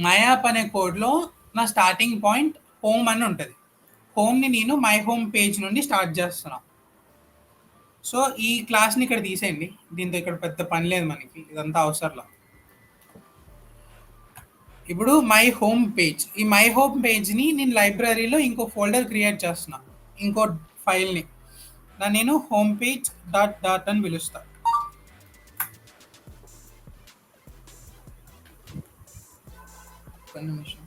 మై యాప్ అనే కోడ్లో నా స్టార్టింగ్ పాయింట్ హోమ్ అని ఉంటుంది. హోమ్ని నేను మై హోమ్ పేజ్ నుండి స్టార్ట్ చేస్తున్నా. సో ఈ క్లాస్ని ఇక్కడ తీసేయండి, దీంతో ఇక్కడ పెద్ద పని లేదు మనకి, ఇదంతా అవసరంలా. ఇప్పుడు మై హోమ్ పేజ్, ఈ మై హోమ్ పేజ్ని నేను లైబ్రరీలో ఇంకో ఫోల్డర్ క్రియేట్ చేస్తున్నా, ఇంకో ఫైల్ని. నేను హోమ్ పేజ్ డాట్ డాట్ అని పిలుస్తా. ఒక్క నిమిషం.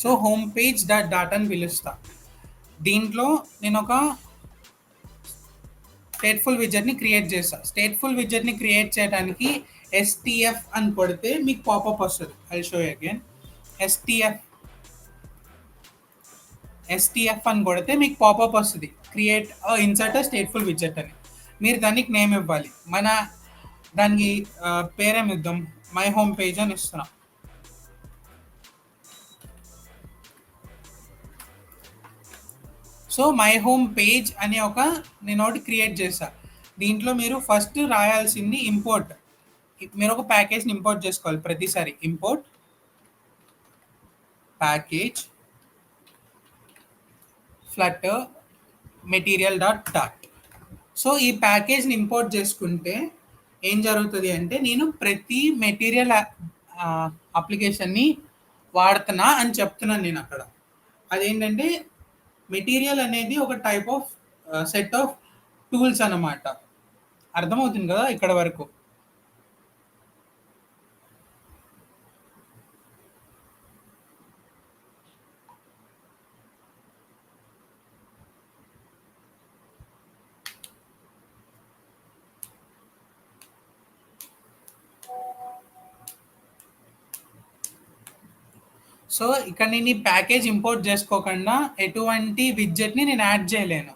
So home page dot dot అని పిలుస్తా. దీంట్లో నేను ఒక స్టేట్ఫుల్ విజెట్ని క్రియేట్ చేస్తా. స్టేట్ఫుల్ విజెట్ని క్రియేట్ చేయడానికి ఎస్టీఎఫ్ అని కొడితే మీకు పాపప్ వస్తుంది. I show again. STF STF అని కొడితే మీకు పాపప్ వస్తుంది, క్రియేట్ ఇన్సర్ట్ స్టేట్ఫుల్ విజెట్ అని. మీరు దానికి నేమ్ ఇవ్వాలి. దానికి పేరేమి ఇద్దాం, మై హోమ్ పేజ్ అని ఇస్తున్నాం. సో మై హోమ్ పేజ్ అనే నేను ఒకటి క్రియేట్ చేశా. దీంట్లో మీరు ఫస్ట్ రాయాల్సింది ఇంపోర్ట్. మీరు ఒక ప్యాకేజ్ని ఇంపోర్ట్ చేసుకోవాలి ప్రతిసారి. Import package Flutter material dot dot. So ఈ ప్యాకేజ్ని ఇంపోర్ట్ చేసుకుంటే ఏం జరుగుతుంది అంటే, నేను ప్రతి మెటీరియల్ అప్లికేషన్ని వాడుతున్నా అని చెప్తున్నాను నేను అక్కడ. అదేంటంటే మెటీరియల్ అనేది ఒక type of set of tools అన్నమాట. అర్థమవుతుంది కదా ఇక్కడ వరకు? సో ఇక్కడ నేను ఈ ప్యాకేజ్ ఇంపోర్ట్ చేసుకోకుండా ఎటువంటి విడ్జెట్ని నేను యాడ్ చేయలేను.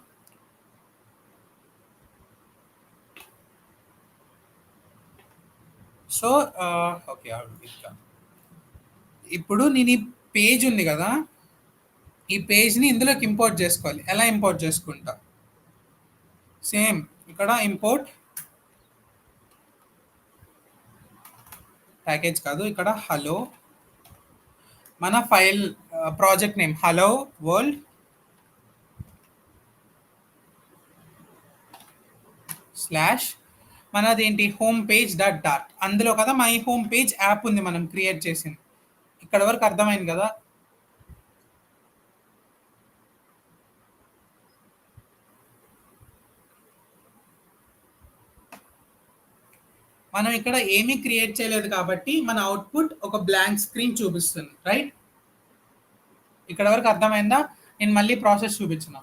సో ఓకే, ఇప్పుడు నేను ఈ పేజ్ ఉంది కదా, ఈ పేజ్ని ఇందులోకి ఇంపోర్ట్ చేసుకోవాలి. ఎలా ఇంపోర్ట్ చేసుకుంటా? సేమ్ ఇక్కడ ఇంపోర్ట్ ప్యాకేజ్ కాదు, ఇక్కడ హలో, మన file project name hello world slash మనదేంటి హోమ్ పేజ్ డాట్ డాట్. అందులో కదా మై హోమ్ పేజ్ యాప్ ఉంది మనం క్రియేట్ చేసింది. ఇక్కడ వరకు అర్థమైంది కదా? మనం ఇక్కడ ఏమీ క్రియేట్ చేయలేదు కాబట్టి మన అవుట్పుట్ ఒక బ్లాంక్ స్క్రీన్ చూపిస్తుంది, రైట్? ఇక్కడ వరకు అర్థమైందా? నేను మళ్ళీ ప్రాసెస్ చూపించిన.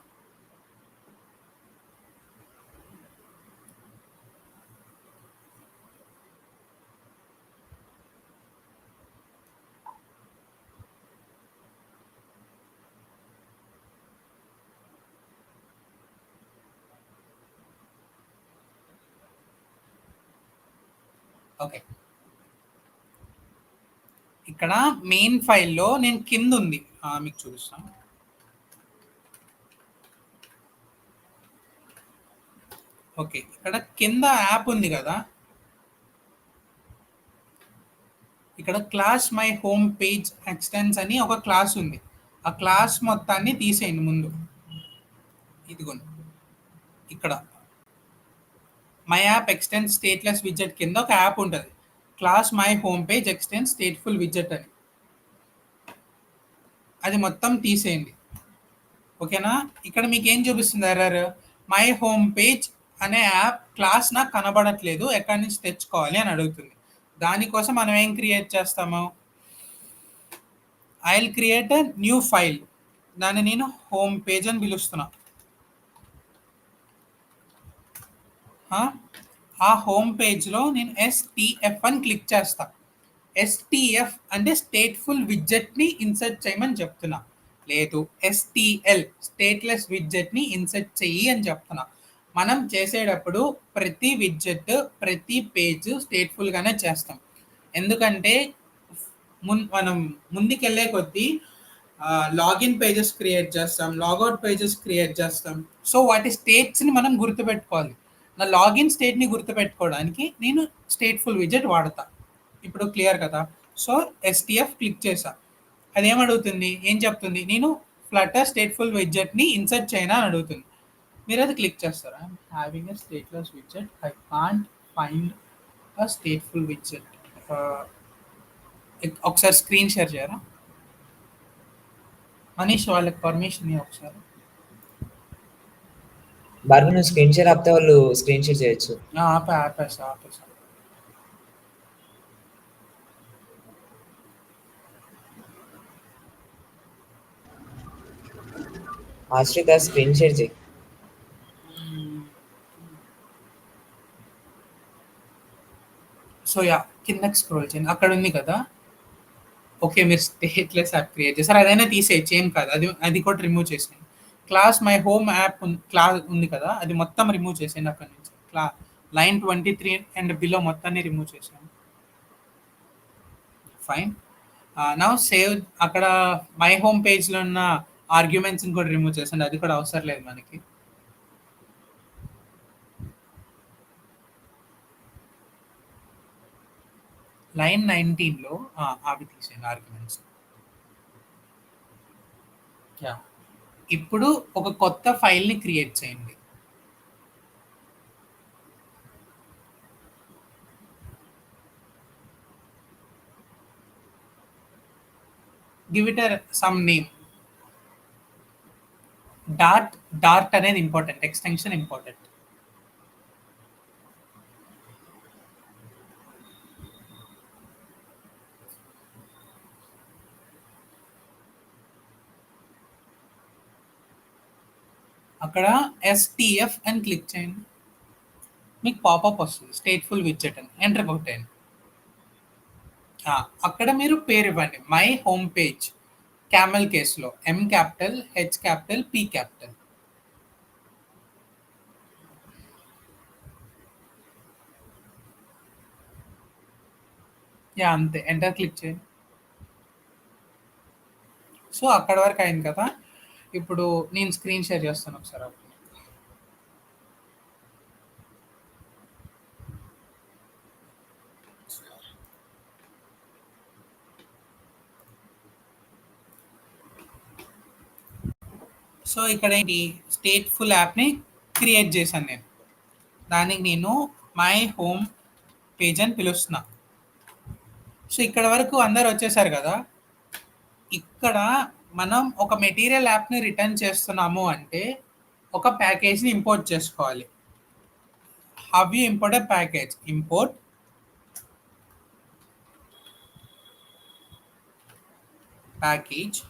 ఓకే, ఇక్కడ మెయిన్ ఫైల్లో నేను కింద ఉంది, మీకు చూపిస్తాను. ఓకే, ఇక్కడ కింద యాప్ ఉంది కదా, ఇక్కడ క్లాస్ మై హోమ్ పేజ్ ఎక్స్టెన్స్ అని ఒక క్లాస్ ఉంది. ఆ క్లాస్ మొత్తాన్ని తీసేయండి ముందు. ఇదిగోండి, ఇక్కడ my app extends stateless widget కింద ఒక యాప్ ఉంటుంది, class my home page extends stateful widget అని. అది మొత్తం తీసేయండి, ఓకేనా? ఇక్కడ మీకు ఏం చూపిస్తుంది ఎర్రర్? మై హోమ్ పేజ్ అనే యాప్ క్లాస్ నాకు కనబడట్లేదు, ఎక్కడి నుంచి తెచ్చుకోవాలి అని అడుగుతుంది. దానికోసం మనం ఏం క్రియేట్ చేస్తాము? I will create a new file. దాన్ని నేను హోమ్ పేజ్ అని పిలుస్తున్నా. ఆ హోమ్ పేజ్లో నేను ఎస్టీఎఫ్ అని క్లిక్ చేస్తా. ఎస్టీఎఫ్ అంటే స్టేట్ఫుల్ విడ్జెట్ని ఇన్సర్ట్ చేయమని చెప్తున్నా. లేదు, ఎస్టీఎల్ స్టేట్లెస్ విడ్జెట్ని ఇన్సర్ట్ చెయ్యి అని చెప్తున్నా. మనం చేసేటప్పుడు ప్రతి విడ్జెట్ ప్రతి పేజ్ స్టేట్ఫుల్గానే చేస్తాం. ఎందుకంటే మనం ముందుకెళ్ళే కొద్దీ లాగిన్ పేజెస్ క్రియేట్ చేస్తాం, లాగౌట్ పేజెస్ క్రియేట్ చేస్తాం. సో వాటి స్టేట్స్ని మనం గుర్తుపెట్టుకోవాలి. నా లాగిన్ స్టేట్ని గుర్తుపెట్టుకోవడానికి నేను స్టేట్ఫుల్ విజెట్ వాడతా. ఇప్పుడు క్లియర్ కదా. సో ఎస్టీఎఫ్ క్లిక్ చేసా, అదేం అడుగుతుంది, ఏం చెప్తుంది, నేను ఫ్లటర్ స్టేట్ఫుల్ విజెట్ని ఇన్సర్ట్ చేయనా అని అడుగుతుంది. మీరు అది క్లిక్ చేస్తారా? I'm having a stateless విజెట్, I can't find a stateful విజెట్. ఒకసారి స్క్రీన్ షేర్ చేయరా మనీష్, వాళ్ళకి పర్మిషన్ ఇవ్వ ఒకసారి. భార్గవ్ నువ్వు స్క్రీన్ షేర్ ఆపితే వాళ్ళు స్క్రీన్ షేర్ చేయొచ్చు. ఆపేసా ఆపేసా. ఆశ్రిత స్క్రీన్ షేర్ చేయి. సో యా, కిందకి స్క్రోల్ చేయండి, అక్కడ ఉంది కదా. ఓకే, మీరు స్టేట్లెస్ యాప్ క్రియేట్ చేస్తారు, అదైనా తీసేయచ్చు, ఏం కాదు. అది అది కూడా రిమూవ్ చేసేయండి. Class my home app class ఉంది కదా, అది మొత్తం రిమూవ్ చేసేయండి అక్కడ నుంచి. లైన్ 23 అండ్ బిలో మొత్తాన్ని రిమూవ్ చేసేయండి. ఫైన్. నా సేవ్ అక్కడ మై హోమ్ పేజ్లో ఉన్న ఆర్గ్యుమెంట్స్ని కూడా రిమూవ్ చేసండి, అది కూడా అవసరం లేదు మనకి. లైన్ 19లో అవి తీసేయండి ఆర్గ్యుమెంట్స్. యా, ఇప్పుడు ఒక కొత్త ఫైల్ని క్రియేట్ చేయండి. Give it some name. Dot dart అనేది ఇంపార్టెంట్, ఎక్స్టెన్షన్ ఇంపార్టెంట్. అక్కడ ఎస్టీఎఫ్ అని క్లిక్ చేయండి, మీకు పాపప్ వస్తుంది స్టేట్ఫుల్ విడ్జెట్ అని, ఎంటర్ కొట్టేయండి. అక్కడ మీరు పేరు ఇవ్వండి, మై హోమ్ పేజ్, క్యామెల్ కేస్లో M capital, H capital, P capital. Yeah అంతే, ఎంటర్ క్లిక్ చేయండి. సో అక్కడ వరకు అయింది కదా. ఇప్పుడు నేను స్క్రీన్ షేర్ చేస్తాను ఒకసారి అప్పుడు. సో ఇక్కడ ఏంటి, స్టేట్ఫుల్ యాప్ని క్రియేట్ చేశాను నేను. దానికి నేను మై హోమ్ పేజ్ అని పిలుస్తున్నా. సో ఇక్కడ వరకు అందరు వచ్చేసారు కదా. ఇక్కడ మనం ఒక మెటీరియల్ యాప్ని రిటర్న్ చేస్తున్నాము అంటే ఒక ప్యాకేజ్ని ఇంపోర్ట్ చేసుకోవాలి. How you import a package? Import package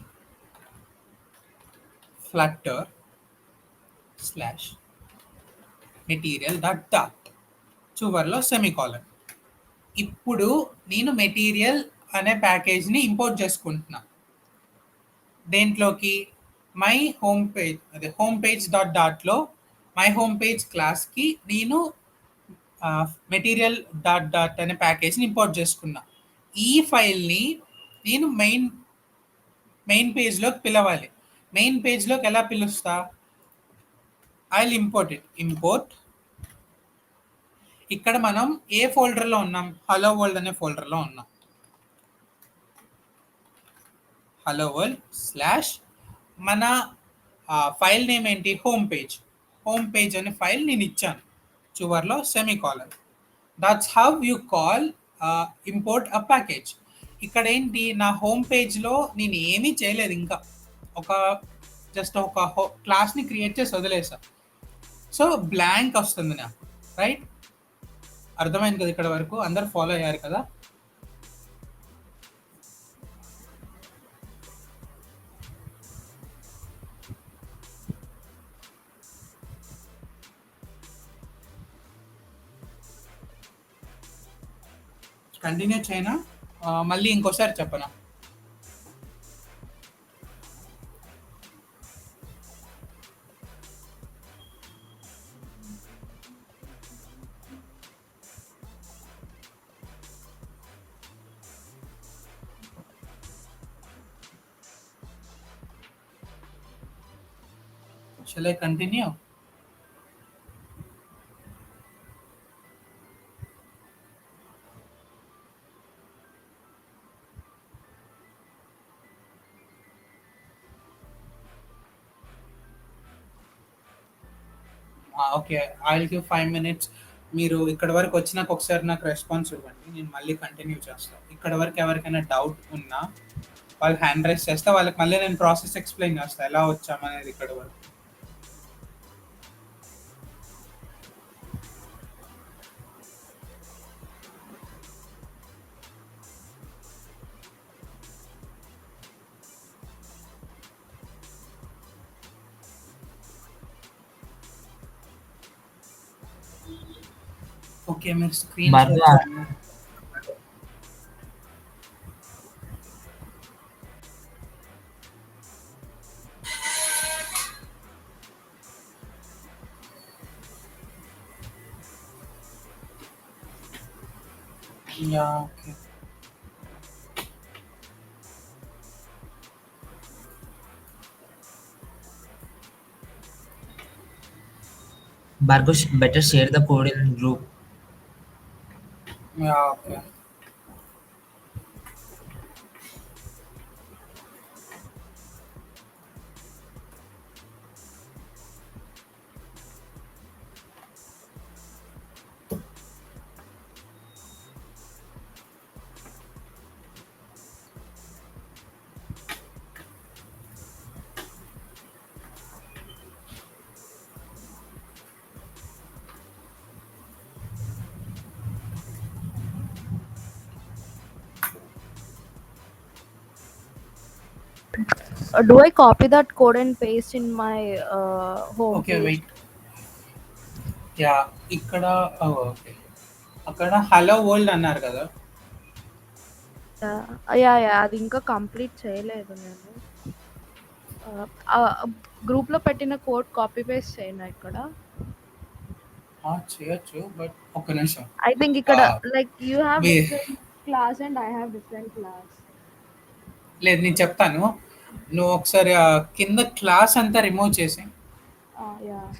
flutter slash material dot dot చివర్లో సెమీకాలన్. ఇప్పుడు నేను మెటీరియల్ అనే ప్యాకేజ్ని ఇంపోర్ట్ చేసుకుంటున్నా. దేంట్లోకి? మై హోమ్ పేజ్, అదే హోమ్ పేజ్ డాట్ డాట్లో మై హోమ్ పేజ్ క్లాస్కి నేను మెటీరియల్ డాట్ డాట్ అనే ప్యాకేజ్ని ఇంపోర్ట్ చేసుకున్నా. ఈ ఫైల్ని నేను మెయిన్ పేజ్లోకి పిలవాలి. మెయిన్ పేజ్లోకి ఎలా పిలుస్తా? I will import it. Import, ఇక్కడ మనం ఏ ఫోల్డర్లో ఉన్నాం? హలో వరల్డ్ అనే ఫోల్డర్లో ఉన్నాం. హలో వరల్డ్ స్లాష్ మన ఫైల్ నేమ్ ఏంటి? Home page. హోమ్ పేజ్ అనే ఫైల్ నేను ఇచ్చాను, చివర్లో semicolon. That's how you call import a package. ఇక్కడ ఏంటి, నా హోమ్ పేజ్లో నేను ఏమీ చేయలేదు ఇంకా, ఒక జస్ట్ ఒక క్లాస్ని క్రియేట్ చేసి వదిలేసా. సో బ్లాంక్ వస్తుంది నాకు, రైట్? అర్థమైంది కదా ఇక్కడ వరకు? అందరు ఫాలో అయ్యారు కదా? కంటిన్యూ చేయనా, మళ్ళీ ఇంకోసారి చెప్పనా? Shall I continue? Okay. I'll give 5 minutes. మీరు ఇక్కడి వరకు వచ్చినాక ఒకసారి నాకు రెస్పాన్స్ ఇవ్వండి. నేను మళ్ళీ కంటిన్యూ చేస్తాను. ఇక్కడి వరకు ఎవరికైనా డౌట్ ఉన్నా వాళ్ళు హ్యాండ్ రైజ్ చేస్తే వాళ్ళకి మళ్ళీ నేను ప్రాసెస్ ఎక్స్‌ప్లెయిన్ చేస్తా. ఎలా వచ్చామనేది ఇక్కడి వరకు. ఓకే. మీరు స్క్రీన్ షేర్ Bhargav, చేయండి. Yeah! Okay. Better share the code in group. Yeah! Okay. Do I copy that code and paste in my home okay. page? Wait. Yeah! ఇక్కడ ఓకే. అక్కడ hello world అన్నారు కదా! Yeah! Yeah! అది ఇంకా complete చేయలేదు నేను. గ్రూప్‌లో పెట్టిన కోడ్ కాపీ పేస్ట్ చేయనా ఇక్కడ? చేయొచ్చు. బట్ ఒక్క నిమిషం. ఐ థింక్ ఇక్కడ ah, like you have we different class and I have different class. లేదు నేను చెప్తాను. నువ్వు ఒకసారి కింద క్లాస్ అంతా రిమూవ్ చేసేయి. యాహ్!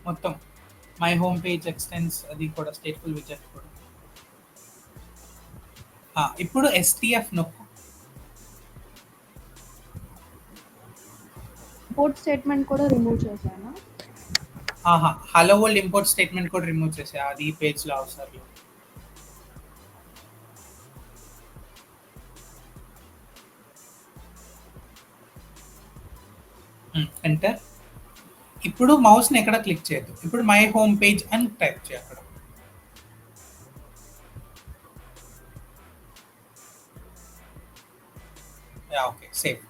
మొత్తం మై హోమ్ పేజ్ ఎక్స్‌టెన్స్ అది కూడా స్టేట్‌ఫుల్ విజెట్ కూడా. ఇప్పుడు ఎస్‌టిఎఫ్ నొక్కు. ఇంపోర్ట్ స్టేట్మెంట్ కూడా రిమూవ్ చేశానా? హలో వరల్డ్ ఇంపోర్ట్ స్టేట్మెంట్ కూడా రిమూవ్ చేసేయి. అది ఈ పేజ్‌లో అవసరం లేదు. ఎంటర్. ఇప్పుడు మౌస్‌ని ఎక్కడ క్లిక్ చేయొద్దు. ఇప్పుడు మై హోమ్ పేజ్ అని టైప్ చేయి అక్కడ. యాహ్! ఓకే. సేవ్.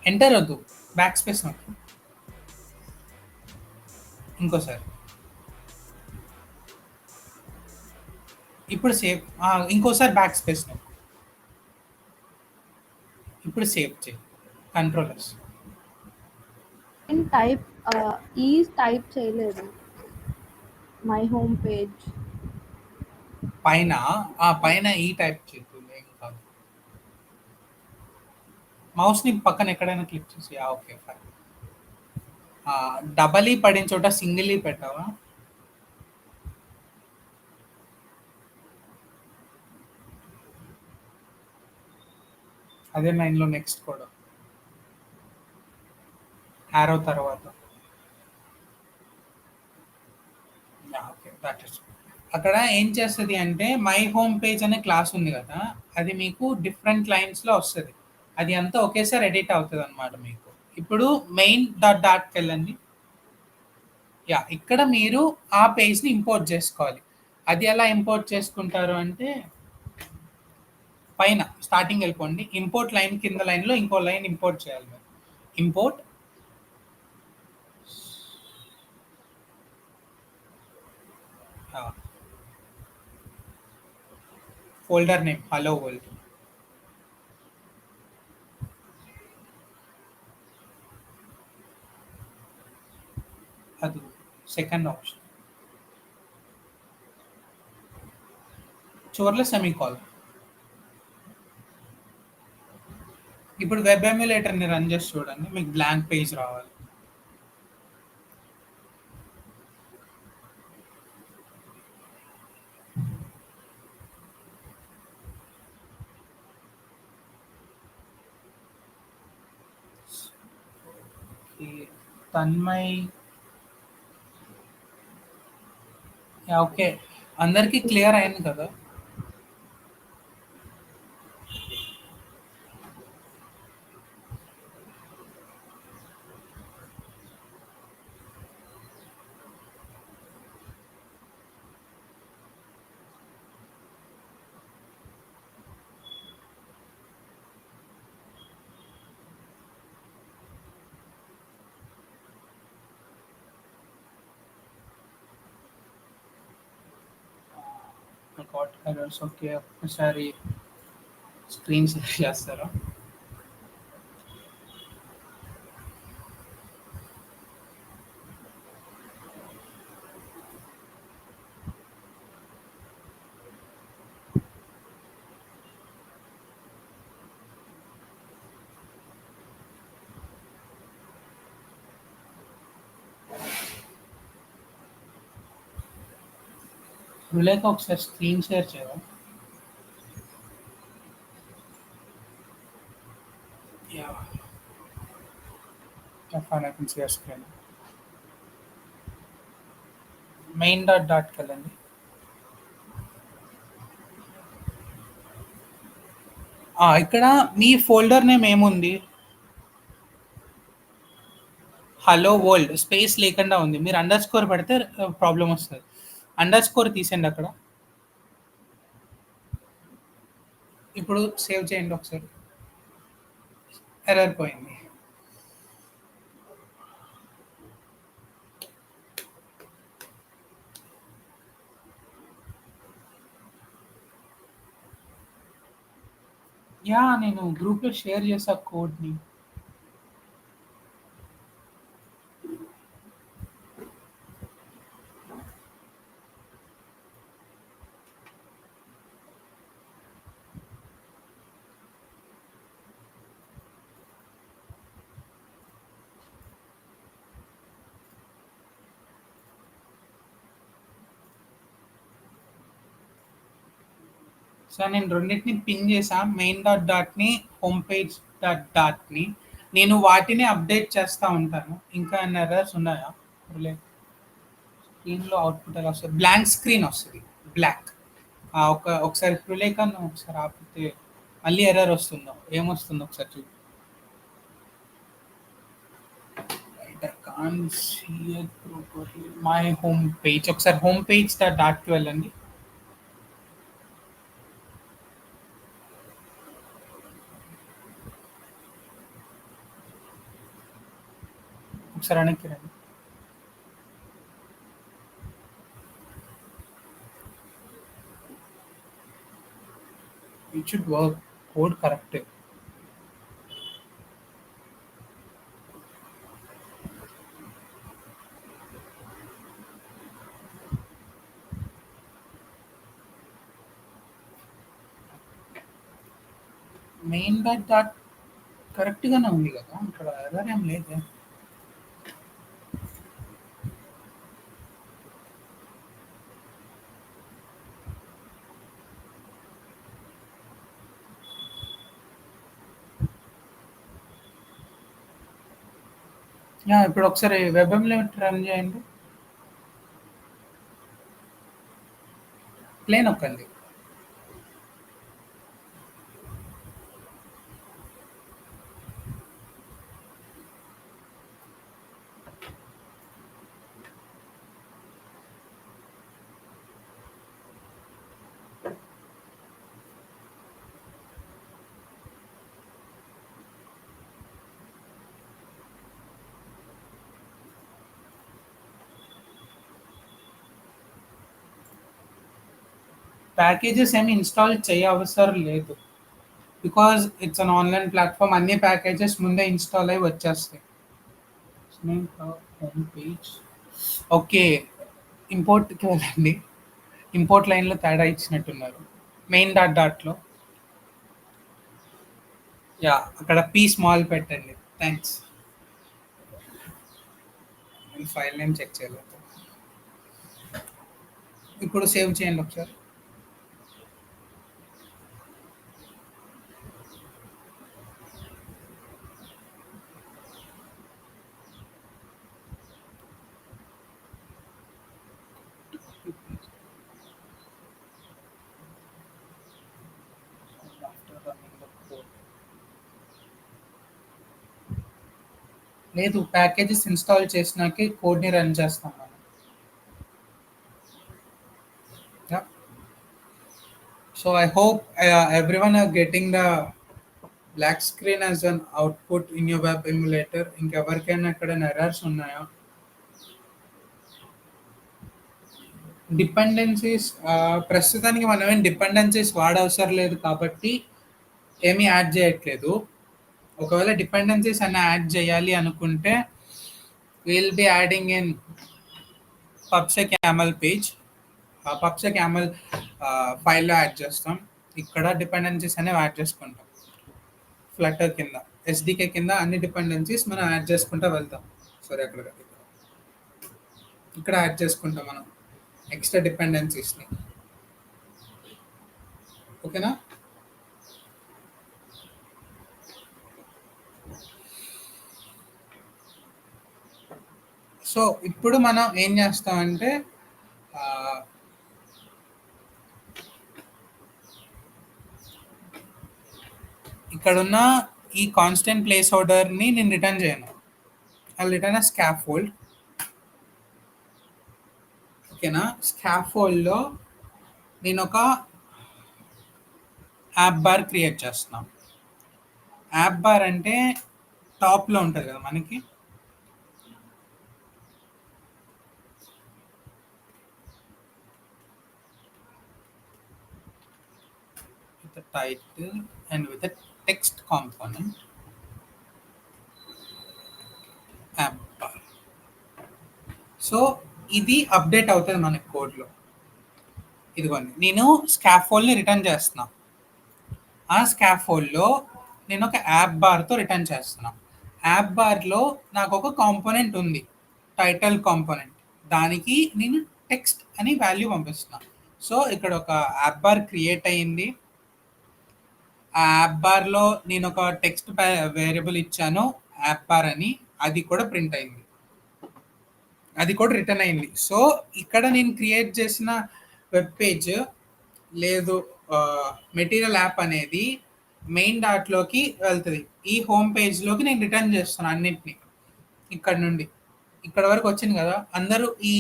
ఎంటర్ వద్దు. బ్యాక్ స్పేస్ నొక్కు. ఇంకోసారి. ఇప్పుడు సేవ్. ఇంకోసారి బ్యాక్ స్పేస్ నొక్కు. ఇప్పుడు సేవ్ చెయి. Control yes. నేను ఈ టైప్ చేయలేదు. My home page. పైన పైన ఈ టైప్ చేద్దు ఏం కాదు. మౌస్‌ని పక్కన ఎక్కడైనా క్లిక్ చేసి ఓకే ఫైన్. డబల్ ఈ పడిన చోట సింగిల్ ఈ పెట్టావా? అదే లైన్‌లో నెక్స్ట్ కూడా. యారో తర్వాత. ఓకే. That is. అక్కడ ఏం చేస్తది అంటే మై హోమ్ పేజ్ అనే క్లాస్ ఉంది కదా! అది మీకు డిఫరెంట్ లైన్స్‌లో వస్తది. అది అంతా ఒకేసారి ఎడిట్ అవుతదనమాట మీకు. ఇప్పుడు మెయిన్ డాట్‌కెళ్ళండి. ఇక్కడ మీరు ఆ పేజ్‌ని ఇంపోర్ట్ చేసుకోవాలి. అది ఎలా ఇంపోర్ట్ చేసుకుంటారు అంటే పైన స్టార్టింగ్ వెళ్ళిపోండి. ఇంపోర్ట్ లైన్ కింద లైన్‌లో ఇంకో లైన్ ఇంపోర్ట్ చేయాలి మీరు. ఇంపోర్ట్ ఆహ్, ఫోల్డర్ నేమ్ హలో వరల్డ్. అది సెకండ్ ఆప్షన్. చివర్లో సెమీకాల్. ఇప్పుడు వెబ్ ఎమ్యులేటర్ని రన్ చేసి చూడండి, మీకు బ్లాంక్ పేజ్ రావాలి. ఈ తన్మయ్, ఓకే, అందరికీ క్లియర్ అయింది కదా? Got errors. ఓకే, ఒకసారి స్క్రీన్ షేర్ చేస్తారా? రులేక ఒకసారి స్క్రీన్ షేర్ చేయరా? Yeah, fine, I can see your screen. Main డాట్కి వెళ్ళండి. ఇక్కడ మీ ఫోల్డర్ నేమ్ ఏముంది? హలో వరల్డ్ స్పేస్ లేకుండా ఉంది. మీరు అండర్ స్కోర్ పెడితే ప్రాబ్లం వస్తుంది. అండర్ స్కోర్ తీసేయండి అక్కడ. ఇప్పుడు సేవ్ చేయండి ఒకసారి. ఎర్రర్ పోయింది. యా, నేను గ్రూప్లో షేర్ చేసా కోడ్ని. సో నేను రెండింటిని పిన్ చేసా, మెయిన్ డాట్ని, హోమ్ పేజ్ డాట్ని. నేను వాటిని అప్డేట్ చేస్తూ ఉంటాను. ఇంకా అన్ని ఎర్రర్స్ ఉన్నాయా? స్క్రీన్లో అవుట్పుట్ ఎలా వస్తుంది? బ్లాంక్ స్క్రీన్ వస్తుంది, బ్లాక్. ఒకసారి హృలేఖను ఒకసారి ఆపితే మళ్ళీ ఎర్రర్ వస్తుందో ఏమొస్తుందో ఒకసారి చూడు. I can't see it properly. My home page. ఒకసారి హోమ్ పేజ్ డాట్కి వెళ్ళండి. ఒకసారి వెనక్కి రండి. It should work. కోడ్ కరెక్టే. మెయిన్ డాట్ కరెక్ట్గానే ఉంది కదా, ఇక్కడ ఎర్రర్ ఏం లేదు. యా, ఇప్పుడు ఒకసారి వెబ్ ఎమ్యులేటర్ రన్ చేయండి. ప్లే నొక్కండి. ప్యాకేజెస్ ఏమి ఇన్స్టాల్ చేయ అవసరం లేదు, because it's an online platform. అన్ని ప్యాకేజెస్ ముందే ఇన్స్టాల్ అయ్యి వచ్చేస్తాయి. Home page. ఓకే, ఇంపోర్ట్కి వెళ్ళండి. ఇంపోర్ట్ లైన్లో తేడా ఇచ్చినట్టున్నారు. మెయిన్ డాట్ డాట్లో యా అక్కడ పీ స్మాల్ పెట్టండి. థ్యాంక్స్. నేను ఫైల్ నేమ్ చెక్ చేయలేదు. ఇప్పుడు సేవ్ చేయండి ఒకసారి. లేదు, ప్యాకేజెస్ ఇన్స్టాల్ చేసినాకే కోడ్ని రన్ చేస్తాం మనం. Yeah. So I hope everyone are getting the black screen as an output in your web emulator. ఇంకెవరికైనా ఎక్కడైనా ఎర్రర్స్ ఉన్నాయా? డిపెండెన్సీస్ ప్రస్తుతానికి మనం ఏం డిపెండెన్సీస్ వాడవసరం లేదు కాబట్టి ఏమీ యాడ్ చేయట్లేదు. ఒకవేళ డిపెండెన్సీస్ అన్న యాడ్ చేయాలి అనుకుంటే will be adding in pubspec yaml page. Pubspec yaml ఫైల్లో యాడ్ చేస్తాం. ఇక్కడ డిపెండెన్సీస్ అనేవి యాడ్ చేసుకుంటాం. ఫ్లటర్ కింద ఎస్డికే కింద అన్ని డిపెండెన్సీస్ మనం యాడ్ చేసుకుంటూ వెళ్తాం. సారీ, అక్కడ ఇక్కడ యాడ్ చేసుకుంటాం మనం ఎక్స్ట్రా డిపెండెన్సీస్ని. ఓకేనా? సో ఇప్పుడు మనం ఏం చేస్తామంటే ఆ, ఇక్కడున్న ఈ కాన్స్టెంట్ ప్లేస్ హోల్డర్ని నేను రిటర్న్ చేయను. I return a scaffold. ఓకేనా? స్కాఫోల్డ్లో నేను ఒక యాప్ బార్ క్రియేట్ చేస్తున్నాను. యాప్ బార్ అంటే టాప్లో ఉంటుంది కదా మనకి. with the title and with the text component app bar. So ఇది అప్డేట్ అవుతుంది మన కోడ్లో. ఇదిగోండి, నేను స్కాఫోల్డ్ని రిటర్న్ చేస్తున్నా. ఆ స్కాఫోల్డ్లో నేను ఒక యాప్ బార్తో రిటర్న్ చేస్తున్నా. యాప్ బార్లో నాకు ఒక కాంపోనెంట్ ఉంది, టైటిల్ కాంపోనెంట్. దానికి నేను టెక్స్ట్ అని వాల్యూ పంపిస్తున్నా. సో ఇక్కడ ఒక యాప్ బార్ క్రియేట్ అయ్యింది. ఆ యాప్ బార్లో నేను ఒక టెక్స్ట్ వేరియబుల్ ఇచ్చాను యాప్ బార్ అని. అది కూడా ప్రింట్ అయింది, అది కూడా రిటర్న్ అయింది. సో ఇక్కడ నేను క్రియేట్ చేసిన వెబ్ పేజ్ లేదు మెటీరియల్ యాప్ అనేది మెయిన్ డాట్లోకి వెళ్తుంది. ఈ హోమ్ పేజ్లోకి నేను రిటర్న్ చేస్తాను అన్నింటినీ. ఇక్కడ నుండి ఇక్కడ వరకు వచ్చింది కదా, అందరూ ఈ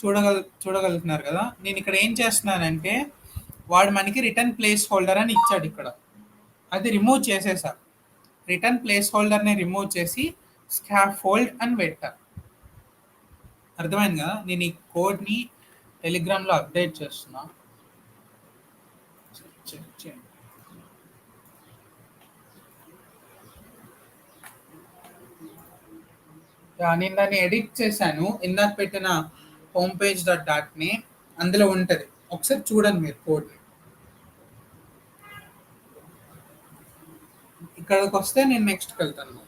చూడగలుగుతున్నారు కదా. నేను ఇక్కడ ఏం చేస్తున్నానంటే వాడు మనకి రిటర్న్ ప్లేస్ హోల్డర్ అని ఇచ్చాడు ఇక్కడ, అది రిమూవ్ చేసేసా. రిటర్న్ ప్లేస్ హోల్డర్ని రిమూవ్ చేసి స్కాఫోల్డ్ అని పెట్టా. అర్థమైంది కదా? నేను ఈ కోడ్ని టెలిగ్రామ్లో అప్డేట్ చేస్తున్నా. చెక్ చేయండి. నేను దాన్ని ఎడిట్ చేశాను. ఇందాక పెట్టిన హోమ్ పేజ్ డాట్ని అందులో ఉంటుంది, ఒకసారి చూడండి మీరు కోడ్ని. ఇక్కడికి వస్తే నేను నెక్స్ట్కి వెళ్తాను.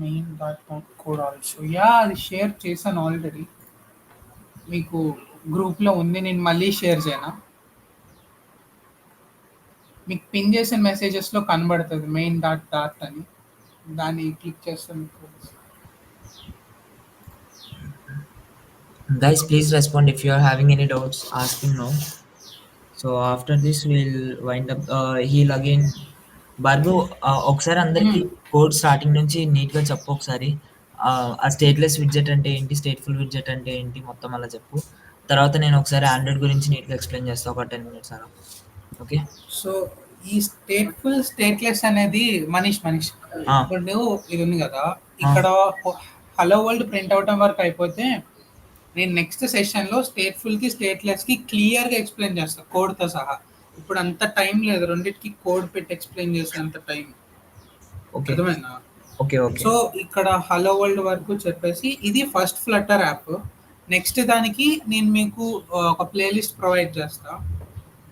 మెయిన్ డాట్ కోడ్ ఆల్సో అది షేర్ చేశాను ఆల్రెడీ, మీకు గ్రూప్లో ఉంది. నేను మళ్ళీ షేర్ చేయనా? మీకు పిన్ చేసిన మెసేజెస్లో కనబడుతుంది మెయిన్ డాట్ డాట్ అని. దాన్ని క్లిక్ చేస్తే మీకు Guys, please respond if you are having any doubts. Ask him now. So after this, we'll wind up. He'll again. Bhargav, ఒకసారి అందరికి కోడ్ స్టార్టింగ్ నుంచి నీట్గా చెప్పు ఒకసారి. ఆ స్టేట్లెస్ విడ్జెట్ అంటే ఏంటి, స్టేట్ఫుల్ విడ్జెట్ అంటే ఏంటి, మొత్తం అలా చెప్పు. తర్వాత నేను ఒకసారి ఆండ్రాయిడ్ గురించి నీట్గా ఎక్స్ప్లెయిన్ చేస్తాను ఒక 10 minutes అలా. ఓకే? సో ఈ స్టేట్ఫుల్ స్టేట్లెస్ అనేది మనీష్ ఇప్పుడు ఇది ఉంది కదా, ఇక్కడ హలో వరల్డ్ ప్రింట్ అవటం వరకు అయిపోతే నేను నెక్స్ట్ సెషన్లో స్టేట్ఫుల్కి స్టేట్లెస్కి క్లియర్గా ఎక్స్ప్లెయిన్ చేస్తాను కోడ్తో సహా. ఇప్పుడు అంత టైం లేదు రెండింటికి కోడ్ పెట్టి ఎక్స్ప్లెయిన్ చేసే అంత టైం. అర్థమైందా? Okay okay. సో ఇక్కడ హలో వరల్డ్ వరకు చెప్పేసి ఇది ఫస్ట్ ఫ్లటర్ యాప్. నెక్స్ట్ దానికి నేను మీకు ఒక ప్లేలిస్ట్ ప్రొవైడ్ చేస్తా.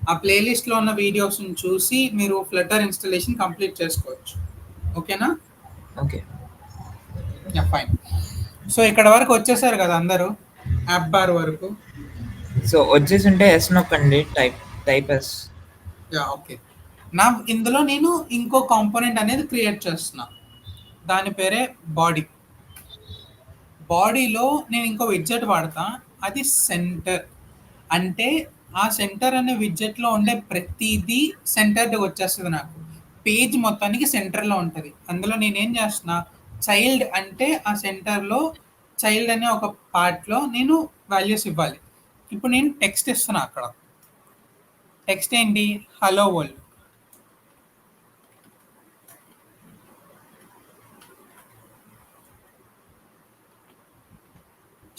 ఆ ప్లేలిస్ట్లో ఉన్న వీడియోస్ని చూసి మీరు ఫ్లటర్ ఇన్స్టలేషన్ కంప్లీట్ చేసుకోవచ్చు. ఓకేనా? ఓకే. Yeah, fine. సో ఇక్కడ వరకు వచ్చేసారు కదా అందరూ, యాప్ బార్ వరకు. సో వచ్చేసి ఉంటే ఎస్ నొక్కండి, టైప్ ఎస్. Yeah, okay. నా ఇందులో నేను ఇంకో కాంపోనెంట్ అనేది క్రియేట్ చేస్తున్నా. దాని పేరే బాడీ. బాడీలో నేను ఇంకో విడ్జెట్ వాడతా. అది సెంటర్. అంటే ఆ సెంటర్ అనే విడ్జెట్లో ఉండే ప్రతిదీ సెంటర్డ్ వచ్చేస్తుంది నాకు. పేజ్ మొత్తానికి సెంటర్లో ఉంటుంది. అందులో నేనేం చేస్తున్నా, చైల్డ్ అంటే ఆ సెంటర్లో చైల్డ్ అనే ఒక పార్ట్లో నేను వాల్యూస్ ఇవ్వాలి. ఇప్పుడు నేను టెక్స్ట్ ఇస్తున్నా అక్కడ. టెక్స్ట్ ఏంటి? Hello world.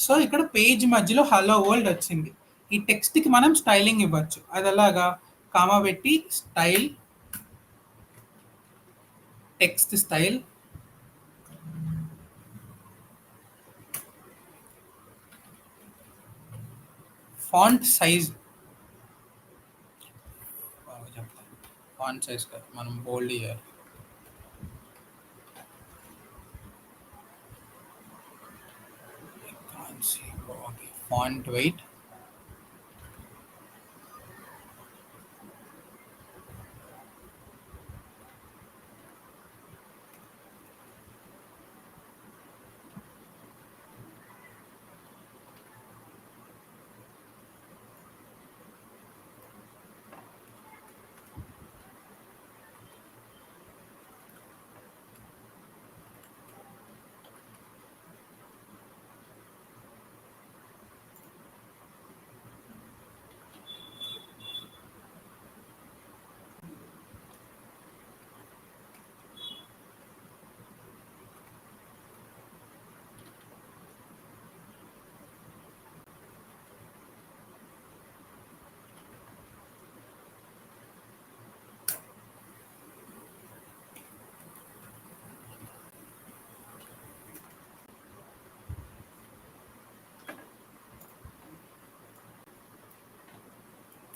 సో ఇక్కడ పేజ్ మధ్యలో హలో వరల్డ్ వచ్చింది. ఈ టెక్స్ట్కి మనం స్టైలింగ్ ఇవ్వచ్చు. అది అలాగా, కామా పెట్టి style, text style, font size. చెప్తాను, ఫాంట్ సైజ్ కాదు, మనం బోల్డ్ చేయాలి. ఫాంట్ వెయిట్,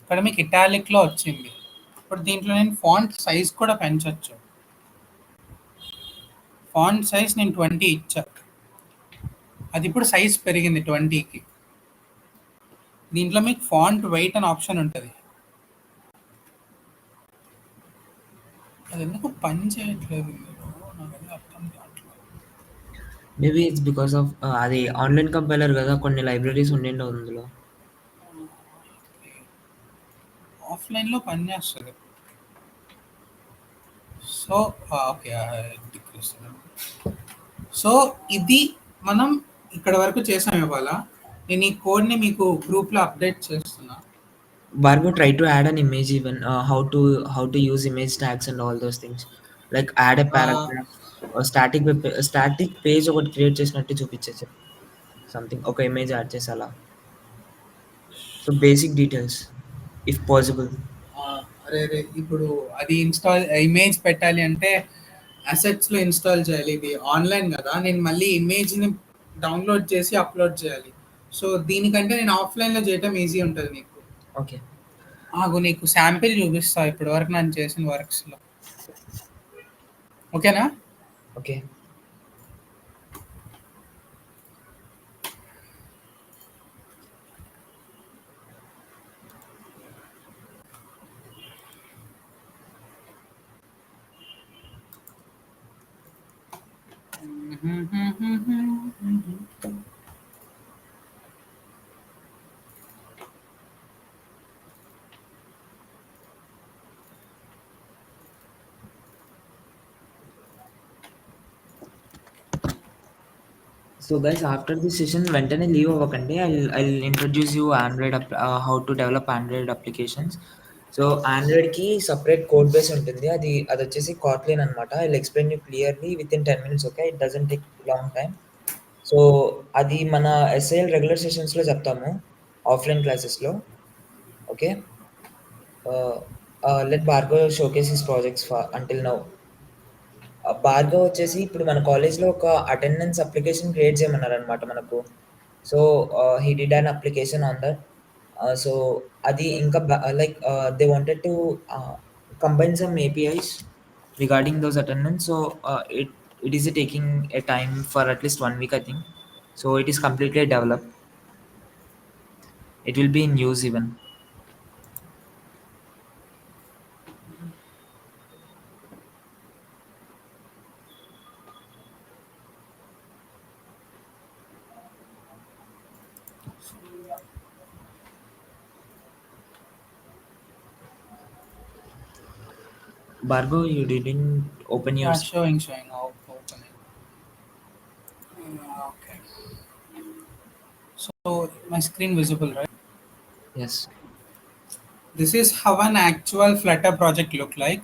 ఇక్కడ మీకు ఇటాలిక్లో వచ్చింది. ఇప్పుడు దీంట్లో నేను ఫాంట్ సైజ్ కూడా పెంచవచ్చు. ఫాంట్ సైజ్ నేను 20 ఇచ్చా. అది ఇప్పుడు సైజ్ పెరిగింది 20కి. దీంట్లో మీకు ఫాంట్ వెయిట్ అని ఆప్షన్ ఉంటుంది. అది ఎందుకు పని చేయట్లేదు మీరు? నాకు అది అర్థం కావట్లేదు. మేబీ ఇట్స్ బికాస్ ఆఫ్ అది ఆన్లైన్ కంపైలర్ కదా, కొన్ని లైబ్రరీస్ ఉండిండవు అందులో. ఆఫ్లైన్లో పని చేస్తుంది. సో ఓకే, సో ఇది మనం ఇక్కడ వరకు చేసాం ఇవాళ. నేను ఈ కోడ్ని మీకు గ్రూప్లో అప్డేట్ చేస్తున్నా. Bargo, try to add an image even, how to use image tags and all those things. Like add a paragraph, static page ఒకటి క్రియేట్ చేసినట్టు చూపించచ్చు, సంథింగ్ ఒక ఇమేజ్ యాడ్ చేసి అలా. So basic details if possible. అరే అరే, ఇప్పుడు అది install image పెట్టాలి అంటే అసెట్స్లో ఇన్స్టాల్ చేయాలి. ఇది ఆన్లైన్ కదా, నేను మళ్ళీ ఇమేజ్ని డౌన్లోడ్ చేసి అప్లోడ్ చేయాలి. సో దీనికంటే నేను ఆఫ్లైన్లో చేయటం ఈజీ ఉంటుంది నీకు. ఓకే. నీకు శాంపిల్ చూపిస్తా ఇప్పటి వరకు నేను చేసిన వర్క్స్లో. ఓకేనా? Okay. So guys, after this session వెంటనే లీవ్ అవ్వకండి. I'll introduce you Android, how to develop Android applications. So ఆండ్రాయిడ్కి సపరేట్ కోడ్ బేస్ ఉంటుంది. అది వచ్చేసి కాట్లిన్ అనమాట. I'll explain you clearly with in 10 minutes. Okay, it doesn't take long time. So అది మన SIL regular సెషన్స్లో చెప్తాము, ఆఫ్లైన్ క్లాసెస్లో. Okay. Let Bhargav showcase his projects until now. Bhargav వచ్చేసి ఇప్పుడు మన కాలేజ్లో ఒక అటెండెన్స్ అప్లికేషన్ క్రియేట్ చేయమన్నారనమాట మనకు. So he did an application on that. So అది ఇంకా like they wanted to combine some APIs regarding those attendance. So it is taking a time for at least 1 week, I think. So it is completely developed. It will be in use even. Bargo, you didn't open your Yeah, showing. I'll open it. Okay. So my screen visible, right? yes. This is how an actual Flutter project look like.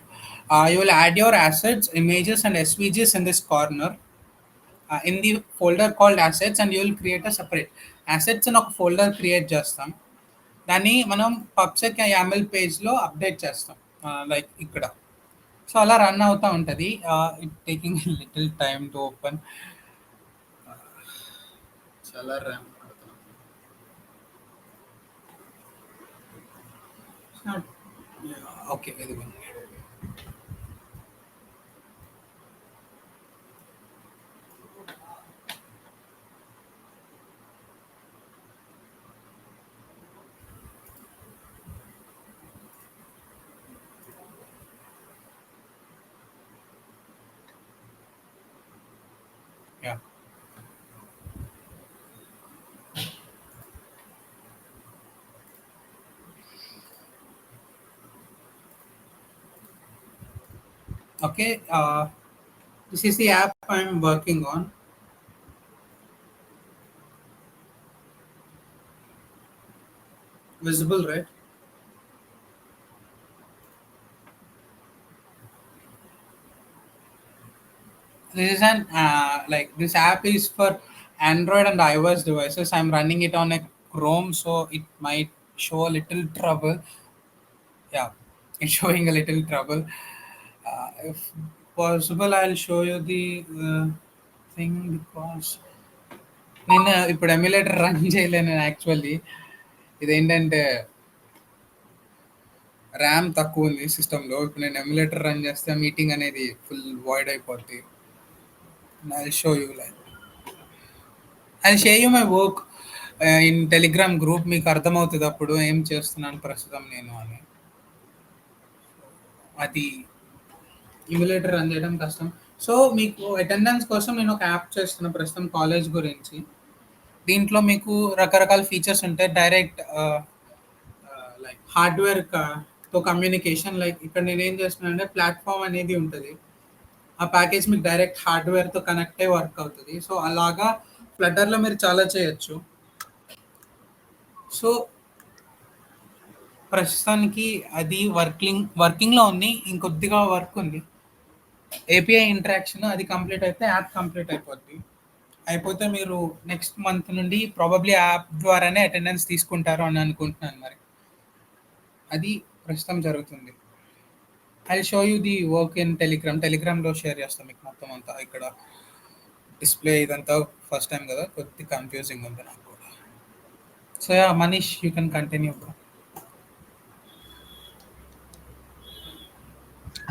You will add your assets, images, and SVGs in this corner in the folder called assets, and you will create a separate assets in ఒక folder create చేస్తాం. దాన్ని మనం పబ్సెక్ YAML పేజ్లో update చేస్తాం like ఇక్కడ. So అలా run అవుతూ ఉంటుంది. It taking little time to open. చాలా ర్యామ్ ఓకే ఇది yeah. Okay, this is the app I'm working on. Visible, right? This is an like this app is for Android and iOS devices. I'm running it on a Chrome, so it might show a little trouble. Yeah, it's showing a little trouble. If possible, I'll show you the thing because నేను ఇప్పుడు emulator run చేయలేను actually. ఇదేంటంటే RAM తక్కువ ఉంది సిస్టంలో. ఇప్పుడు నేను emulator run చేస్తే మీటింగ్ అనేది ఫుల్ వాయిడ్ అయిపోద్ది. I show you like I share you my work in Telegram group. మీకు అర్థమవుతుంది అప్పుడు ఏం చేస్తున్నాను ప్రస్తుతం నేను అని. అది ఇమ్యులేటర్ రన్ చేయడం కష్టం. సో మీకు అటెండెన్స్ కోసం నేను ఒక యాప్ చేస్తున్నా ప్రస్తుతం కాలేజ్ గురించి. దీంట్లో మీకు రకరకాల ఫీచర్స్ ఉంటాయి. డైరెక్ట్ లైక్ హార్డ్వేర్ తో కమ్యూనికేషన్. లైక్ ఇక్కడ నేను ఏం చేస్తున్నాను అంటే ప్లాట్ఫామ్ అనేది ఉంటుంది. ఆ ప్యాకేజ్ మీకు డైరెక్ట్ హార్డ్వేర్తో కనెక్ట్ అయ్యి వర్క్ అవుతుంది. సో అలాగా ఫ్లటర్లో మీరు చాలా చేయొచ్చు. సో ప్రస్తుతానికి అది వర్కింగ్లో ఉంది. ఇంకొద్దిగా వర్క్ ఉంది. ఏపీఐ ఇంటరాక్షన్ అది కంప్లీట్ అయితే యాప్ కంప్లీట్ అయిపోద్ది. అయిపోతే మీరు నెక్స్ట్ మంత్ నుండి ప్రాబబ్లీ యాప్ ద్వారానే అటెండెన్స్ తీసుకుంటారు అని అనుకుంటున్నాను. మరి అది ప్రస్తుతం జరుగుతుంది. I show you the work in టెలిగ్రామ్లో షేర్ చేస్తాం మీకు మొత్తం అంతా. ఇక్కడ డిస్ప్లే ఇదంతా ఫస్ట్ టైం కదా, కొద్ది కన్ఫ్యూజింగ్ ఉంది నాకు కూడా. So yeah Manish, you can continue bro.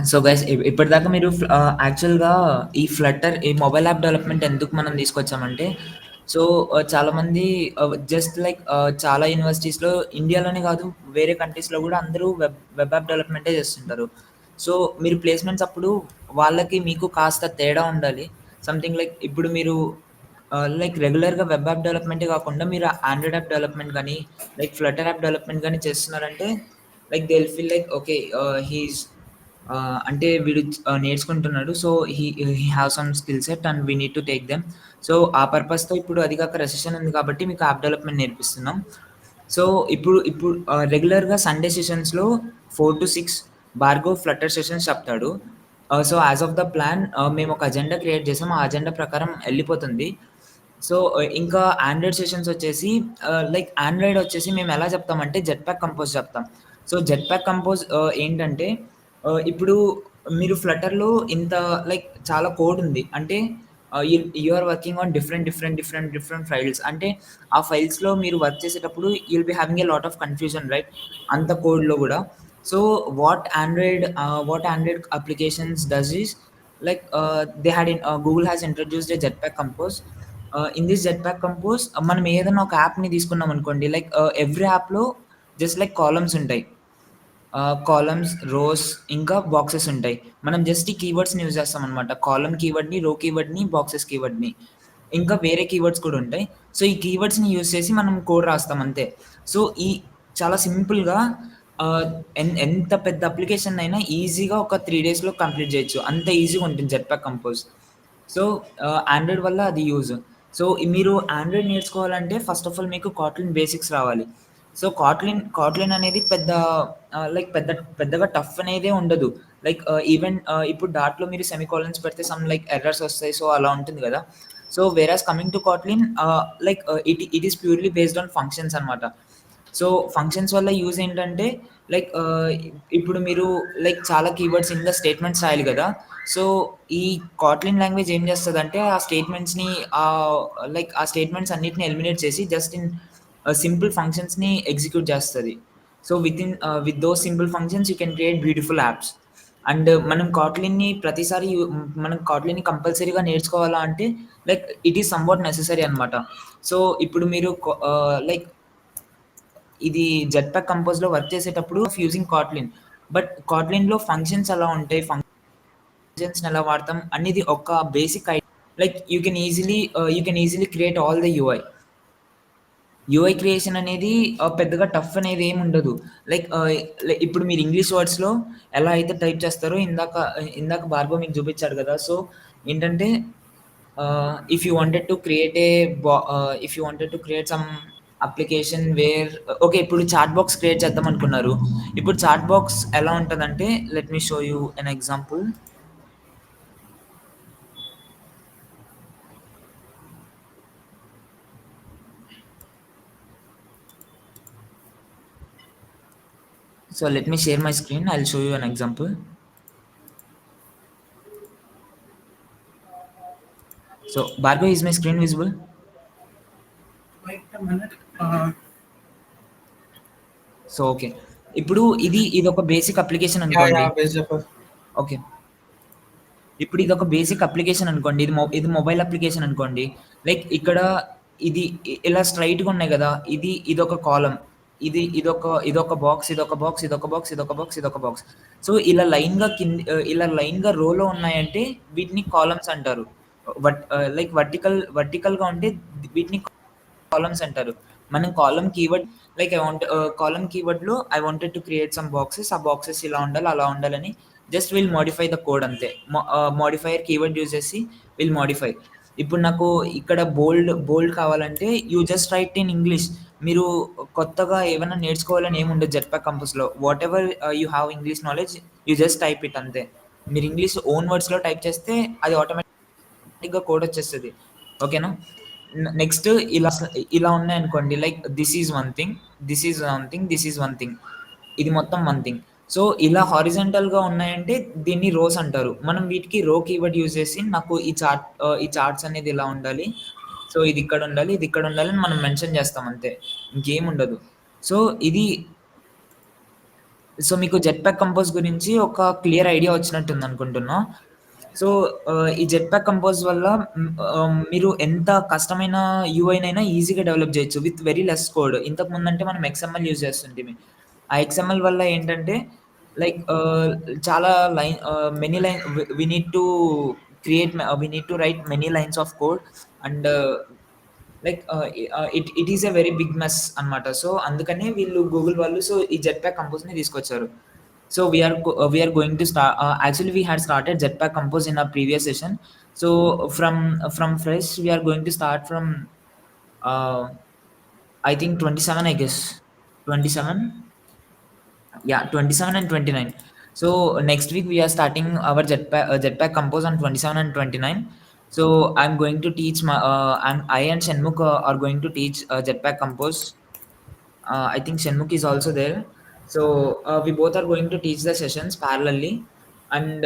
So guys, ఇప్పటిదాకా మీరు యాక్చువల్గా ఈ ఫ్లట్టర్ ఈ మొబైల్ యాప్ డెవలప్మెంట్ ఎందుకు మనం తీసుకొచ్చామంటే, సో చాలామంది జస్ట్ లైక్ చాలా యూనివర్సిటీస్లో ఇండియాలోనే కాదు వేరే కంట్రీస్లో కూడా అందరూ వెబ్ యాప్ డెవలప్మెంటే చేస్తుంటారు. సో మీరు ప్లేస్మెంట్స్ అప్పుడు వాళ్ళకి మీకు కాస్త తేడా ఉండాలి. సంథింగ్ లైక్ ఇప్పుడు మీరు లైక్ రెగ్యులర్గా వెబ్ యాప్ డెవలప్మెంటే కాకుండా మీరు ఆండ్రాయిడ్ యాప్ డెవలప్మెంట్ కానీ లైక్ ఫ్లటర్ యాప్ డెవలప్మెంట్ కానీ చేస్తున్నారంటే like they will feel like okay he's అంటే వీడు నేర్చుకుంటున్నాడు. So he have some skill set and we need to take them. సో ఆ పర్పస్తో ఇప్పుడు అది కాక రెసెషన్ ఉంది కాబట్టి మీకు యాప్ డెవలప్మెంట్ నేర్పిస్తున్నాం. సో ఇప్పుడు ఇప్పుడు రెగ్యులర్గా సండే సెషన్స్లో 4 to 6 భార్గవ్ ఫ్లటర్ సెషన్స్ చెప్తాడు. So as of the plan మేము ఒక అజెండా క్రియేట్ చేసాం. ఆ అజెండా ప్రకారం వెళ్ళిపోతుంది. సో ఇంకా ఆండ్రాయిడ్ సెషన్స్ వచ్చేసి లైక్ ఆండ్రాయిడ్ వచ్చేసి మేము ఎలా చెప్తామంటే జెట్ ప్యాక్ కంపోజ్ చెప్తాం. సో జెట్ ప్యాక్ కంపోజ్ ఏంటంటే ఇప్పుడు మీరు ఫ్లటర్‌లో ఇంత లైక్ చాలా కోడ్ ఉంది. అంటే you are working on different files. అంటే ఆ ఫైల్స్లో మీరు వర్క్ చేసేటప్పుడు you'll be having a lot of confusion, right? అంత కోడ్లో కూడా. So what Android applications does is like they had in Google has introduced a Jetpack Compose. In this Jetpack Compose, మనం ఏదైనా ఒక యాప్ని తీసుకున్నాం అనుకోండి, లైక్ ఎవ్రీ యాప్లో జస్ట్ లైక్ కాలమ్స్ ఉంటాయి. కాలమ్స్, రోస్, ఇంకా బాక్సెస్ ఉంటాయి. మనం జస్ట్ ఈ కీవర్డ్స్ని యూజ్ చేస్తాం అనమాట. కాలమ్ కీవర్డ్ని, రో కీవర్డ్ని, బాక్సెస్ కీవర్డ్ని, ఇంకా వేరే కీవర్డ్స్ కూడా ఉంటాయి. సో ఈ కీవర్డ్స్ని యూజ్ చేసి మనం కోడ్ రాస్తాం అంతే. సో ఈ చాలా సింపుల్గా ఎంత పెద్ద అప్లికేషన్ అయినా ఈజీగా ఒక 3 daysలో కంప్లీట్ చేయొచ్చు. అంత ఈజీగా ఉంటుంది జెట్‌ప్యాక్ కంపోజ్. సో ఆండ్రాయిడ్ వల్ల అది యూజ్. సో మీరు ఆండ్రాయిడ్ నేర్చుకోవాలంటే ఫస్ట్ ఆఫ్ ఆల్ మీకు కాట్లిన్ బేసిక్స్ రావాలి. సో కాట్లిన్ అనేది లైక్ పెద్దగా టఫ్ అనేదే ఉండదు. లైక్ ఈవెన్ ఇప్పుడు డాట్లో మీరు సెమికోలన్స్ పెడితే సమ్ లైక్ ఎర్రర్స్ వస్తాయి. సో అలా ఉంటుంది కదా. So వేరాస్ coming to Kotlin, like it is purely based on functions అనమాట. సో ఫంక్షన్స్ వల్ల యూజ్ ఏంటంటే, లైక్ ఇప్పుడు మీరు లైక్ చాలా కీవర్డ్స్ ఇన్ ద స్టేట్మెంట్స్ రాయాలి కదా. సో ఈ కాట్లిన్ లాంగ్వేజ్ ఏం చేస్తుందంటే ఆ స్టేట్మెంట్స్ని లైక్ ఆ స్టేట్మెంట్స్ అన్నిటిని ఎలిమినేట్ చేసి జస్ట్ ఇన్ సింపుల్ ఫంక్షన్స్ని ఎగ్జిక్యూట్ చేస్తుంది. So with those simple functions you can create beautiful apps. And మనం కాట్లిన్ని కంపల్సరీగా నేర్చుకోవాలా అంటే like it is somewhat necessary అనమాట. సో ఇప్పుడు మీరు లైక్ ఇది జెట్‌ప్యాక్ కంపోజ్‌లో వర్క్ చేసేటప్పుడు యూజింగ్ కాట్లిన్. బట్ కాట్లిన్‌లో ఫంక్షన్స్ ఎలా ఉంటాయి, ఫంక్షన్స్‌ని ఎలా వాడతాం అనేది ఒక basic like you can easily create all the UI. UI creation అనేది పెద్దగా టఫ్ అనేది ఏమి ఉండదు. లైక్ ఇప్పుడు మీరు ఇంగ్లీష్ వర్డ్స్‌లో ఎలా అయితే టైప్ చేస్తారో ఇందాక భార్గవ్ మీకు చూపించాడు కదా. సో ఏంటంటే if you wanted to create if you wanted to create some application where okay, ఇప్పుడు చాట్ బాక్స్ క్రియేట్ చేద్దాం అనుకున్నారు. ఇప్పుడు చాట్ బాక్స్ ఎలా ఉంటదంటే, let me show you an example. So let me share my screen. I'll show you an example. So Bhargav, is my screen visible? Wait a minute. So okay, ఇప్పుడు ఇది ఒక basic application Yeah, అనుకోండి. yeah, visible. Okay, ఇప్పుడు ఇది ఒక basic application అనుకోండి. ఇది mobile application అనుకోండి. లైక్ ఇక్కడ ఇలా స్ట్రైట్గా ఉన్నాయి కదా. ఇదొక కాలం, ఇదొక బాక్స్, ఇదొక బాక్స్. సో ఇలా లైన్గా రోలో ఉన్నాయంటే వీటిని కాలమ్స్ అంటారు. లైక్ వర్టికల్గా ఉంటే వీటిని కాలమ్స్ అంటారు. మనం కాలమ్ కీవర్డ్ లైక్ కాలమ్ కీవర్డ్లో I wanted to create some boxes. ఆ బాక్సెస్ ఇలా ఉండాలి, అలా ఉండాలని just will modify the code అంతే. మోడిఫైయర్ కీవర్డ్ యూజ్ చేసి విల్ మోడిఫై. ఇప్పుడు నాకు ఇక్కడ బోల్డ్ కావాలంటే you just write in English. మీరు కొత్తగా ఏమైనా నేర్చుకోవాలని ఏముండదు జెట్‌ప్యాక్ కంపోజ్‌లో. Whatever you have English knowledge, you just type it అంతే. మీరు ఇంగ్లీష్ ఓన్ వర్డ్స్‌లో టైప్ చేస్తే అది ఆటోమేటిక్గా కోడ్ వచ్చేస్తుంది. ఓకేనా? నెక్స్ట్ ఇలా ఉన్నాయనుకోండి. Like this is one thing, this is one thing, this is one thing. ఇది మొత్తం వన్ థింగ్. సో ఇలా హారిజాంటల్‌గా ఉన్నాయంటే దీన్ని రోస్ అంటారు. మనం వీటికి రో కీవర్డ్ యూజ్ చేసి నాకు ఈ చార్ట్స్ అనేది ఇలా ఉండాలి. సో ఇది ఇక్కడ ఉండాలి, ఇది ఇక్కడ ఉండాలి అని మనం మెన్షన్ చేస్తాం అంతే. ఇంకేముండదు. సో ఇది సో మీకు జెట్‌ప్యాక్ కంపోజ్ గురించి ఒక క్లియర్ ఐడియా వచ్చినట్టుంది అనుకుంటున్నా. సో ఈ జెట్‌ప్యాక్ కంపోజ్ వల్ల మీరు ఎంత కష్టమైన యూఐనైనా ఈజీగా డెవలప్ చేయొచ్చు విత్ వెరీ లెస్ కోడ్. ఇంతకుముందంటే మనం ఎక్స్ఎంఎల్ యూజ్ చేస్తుంటిమి. ఆ ఎక్స్ఎంఎల్ వల్ల ఏంటంటే లైక్ చాలా many line we need to write many lines of code. And like it is a very big mess అనమాట. సో అందుకనే వీళ్ళు గూగుల్ వాళ్ళు సో ఈ జెట్‌ప్యాక్ కంపోజ్‌ని తీసుకొచ్చారు. So we are going to start. Actually, we had started Jetpack Compose in our previous session. So from fresh, we are going to start from uh, I think 27. I guess 27. Yeah, 27 and 29. So next week we are starting our Jetpack Compose on 27 and 29. So I'm going to teach I and Shenmukh are going to teach Jetpack Compose. I think Shenmukh is also there. So we both are going to teach the sessions parallelly. And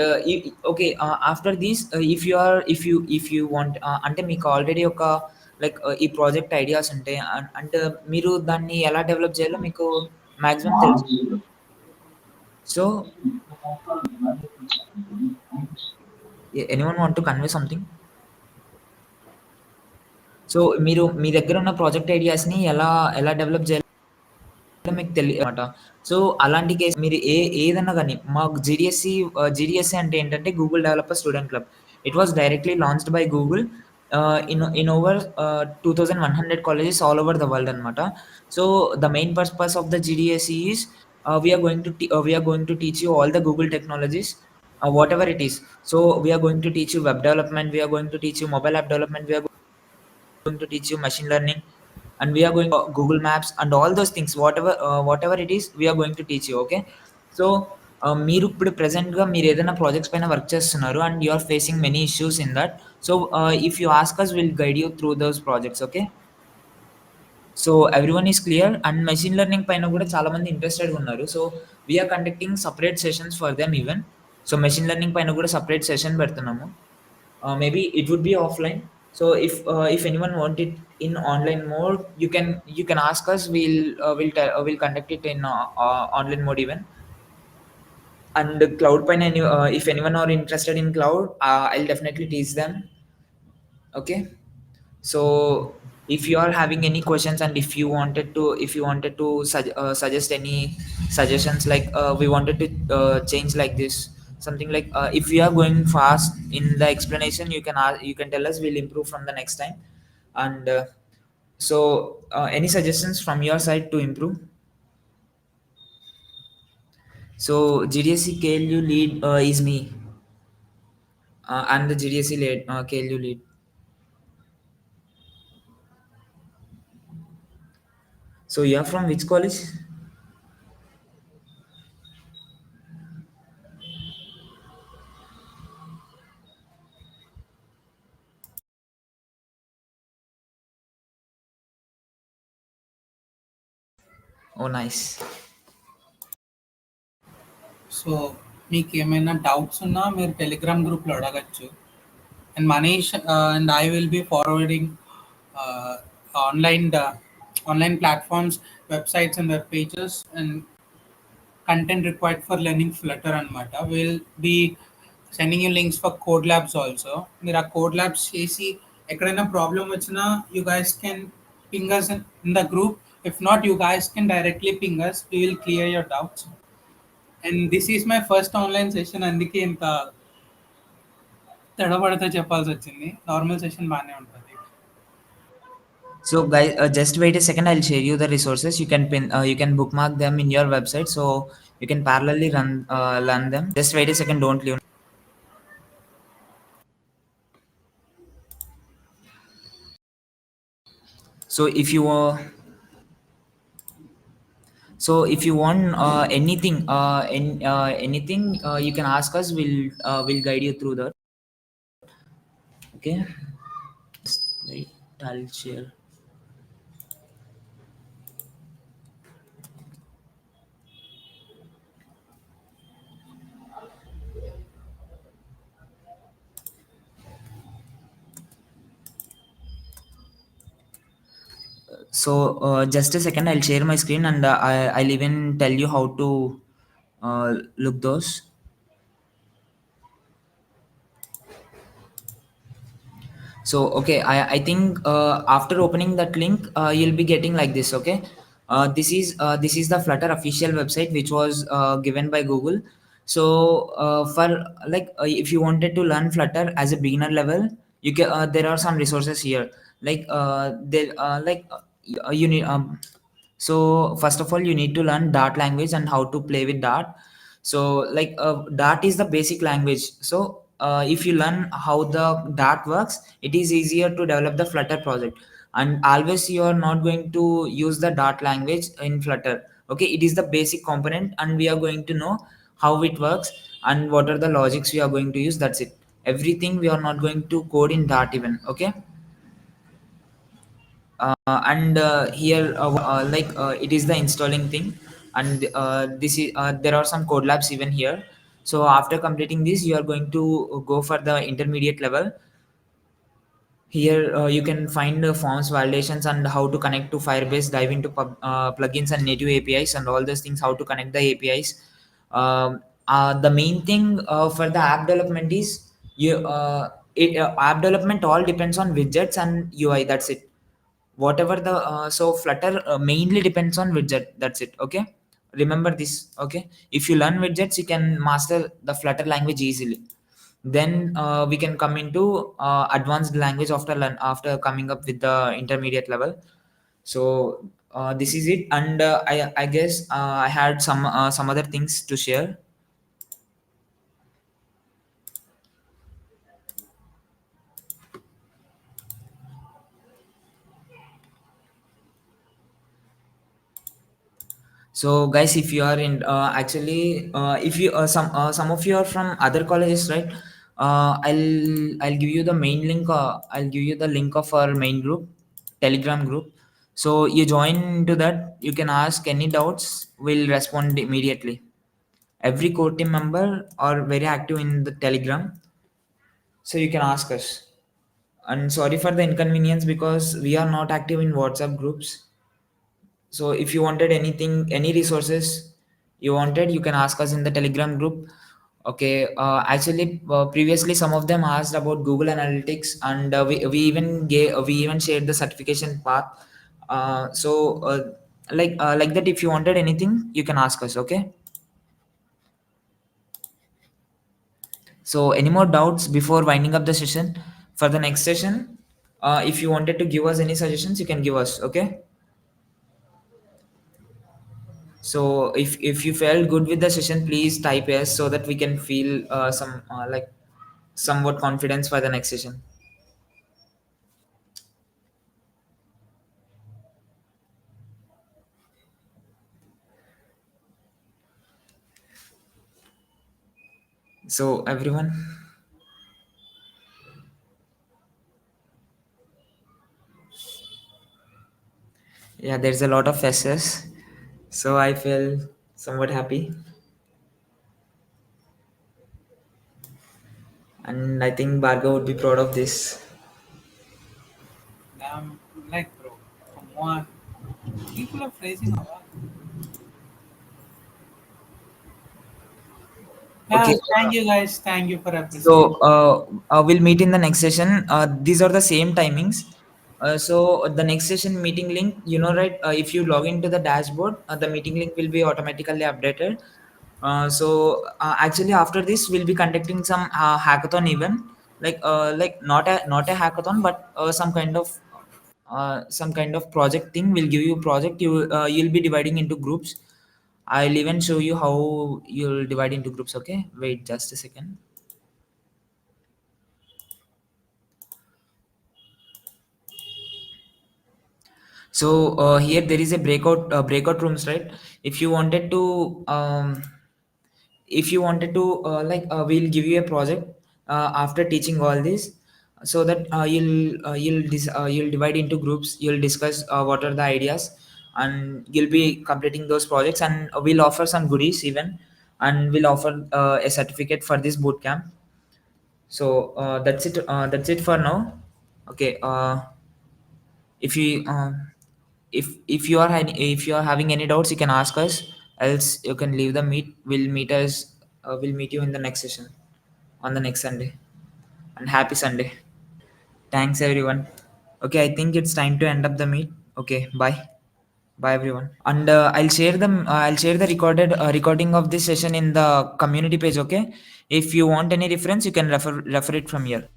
okay, after this, if you are if you want అంటే మీకు already ఒక like ఈ project ideas ఉంటాయి and మీరు దాన్ని ఎలా develop చేయాలో మీకు మాక్సిమం తెలుసు. So anyone want to convey something? So మీరు మీ దగ్గర ఉన్న ప్రాజెక్ట్ ఐడియాస్ని ఎలా ఎలా డెవలప్ చేయాలో మీకు తెలియమాట. సో అలాంటి కేసు మీరు ఏదన్నా కానీ మాకు జీడిఎస్సి అంటే ఏంటంటే Google developer student club. It was directly launched by Google in over 2100 colleges all over the world అనమాట. So the main purpose of the GDSC is we are going to teach you all the Google technologies, whatever it is. So we are going to teach you web development, we are going to teach you mobile app development, we are going to teach you machine learning, and we are going to Google Maps and all those things, whatever it is, we are going to teach you. Okay, so మీరు ఇప్పుడు ప్రెసెంట్గా మీరు ఏదైనా projects పైన work చేస్తున్నారు and you are facing many issues in that. So if you ask us will guide you through those projects. Okay, so everyone is clear. And machine learning పైన కూడా చాలా మంది ఇంట్రెస్టెడ్ ఉన్నారు. So we're conducting separate sessions for them even. So machine learning పైన కూడా separate session పెడుతున్నాము. Maybe it would be offline. So if anyone want it in online mode, you can ask us. We'll conduct it in online mode even. And cloud pine, if anyone are interested in cloud, I'll definitely teach them. Okay, so if you are having any questions and if you wanted to suggest any suggestions, like we wanted to change like this, something like if we are going fast in the explanation, you can tell us, we'll improve from the next time. And so any suggestions from your side to improve? So GDSC KLU lead is me. I'm the GDSC lead, KLU lead. So you're from which college? Oh, nice. So మీకు ఏమైనా doubts ఉన్నా మీరు Telegram గ్రూప్లో అడగచ్చు. And Manish and I will be forwarding online online platforms, websites and web pages and content required for learning flutter అనమాట. Will be sending you links for code labs also. మీరు ఆ code labs చేసి ఎక్కడైనా problem వచ్చినా you guys can ping us in the group. If not, you guys can directly ping us. We will clear your doubts. And this is my first online session, అందుకే ఇంత తడబడితే చెప్పాల్సి వచ్చింది. Normal session బాగానే ఉంటుంది. So guys, just wait a second, I'll share you the resources. You can bookmark them in your website, so you can parallelly learn them. Just wait a second, don't leave. So if you want anything, you can ask us. We'll guide you through that. Okay, just wait, I'll share. So just a second, I'll share my screen, and I'll even tell you how to look those. So okay, I think after opening that link, you'll be getting like this. Okay, this is the Flutter official website, which was given by Google. So for like if you wanted to learn Flutter as a beginner level, you can there are some resources here. Like you need so first of all, you need to learn Dart language and how to play with Dart. So like Dart is the basic language. So if you learn how the Dart works, it is easier to develop the Flutter project. And always you are not going to use the Dart language in Flutter. Okay, it is the basic component, and we are going to know how it works and what are the logics we are going to use. That's it. Everything we are not going to code in Dart even. Okay. And here it is the installing thing, and this is there are some code labs even here. So after completing this, you are going to go for the intermediate level. Here you can find forms, validations, and how to connect to Firebase, dive into plugins and native APIs and all those things, how to connect the APIs. The main thing for the app development is app development all depends on widgets and UI. That's it. Whatever the so Flutter mainly depends on widget. That's it. Okay. Remember this. Okay. If you learn widgets, you can master the Flutter language easily. Then we can come into advanced language after after coming up with the intermediate level. So this is it, and I guess I had some other things to share. So guys, if you are in actually if you some of you are from other colleges, right? I'll give you the main link. I'll give you the link of our main group, Telegram group. So you join into that. You can ask any doubts. We'll respond immediately. Every core team member are very active in the Telegram, so you can ask us. And sorry for the inconvenience because we are not active in WhatsApp groups. So if you wanted anything, any resources you wanted, you can ask us in the Telegram group. Okay. Actually, previously some of them asked about Google Analytics, and we even shared the certification path. Like that, if you wanted anything, you can ask us. Okay. So any more doubts before winding up the session for the next session? If you wanted to give us any suggestions, you can give us. Okay. So if you felt good with the session, please type yes so that we can feel some like somewhat confidence for the next session. So everyone, yeah, there's a lot of yeses, so I feel somewhat happy, and I think Bhargav would be proud of this. I'm like, bro, come on. People are praising our work. Yeah, Okay. thank you guys. Thank you for appreciating. So we'll meet in the next session. These are the same timings. So the next session meeting link, you know, right? If you log into the dashboard, the meeting link will be automatically updated. Actually, after this, we'll be conducting some hackathon event, like not a hackathon, but some kind of project thing. We'll give you a project. You'll be dividing into groups. I'll even show you how you'll divide into groups. Okay, wait just a second. So here there is a breakout rooms, right? If you wanted to we'll give you a project after teaching all this, so that you'll divide into groups. You'll discuss what are the ideas, and you'll be completing those projects, and we'll offer some goodies even, and we'll offer a certificate for this boot camp. So that's it for now. Okay. If you if you are having any doubts, you can ask us. Else you can leave the meet. We'll meet you in the next session on the next Sunday. And happy Sunday. Thanks everyone. Okay, I think it's time to end up the meet. Okay, bye. Bye everyone. And I'll share the recording of this session in the community page. Okay, if you want any reference, you can refer it from here.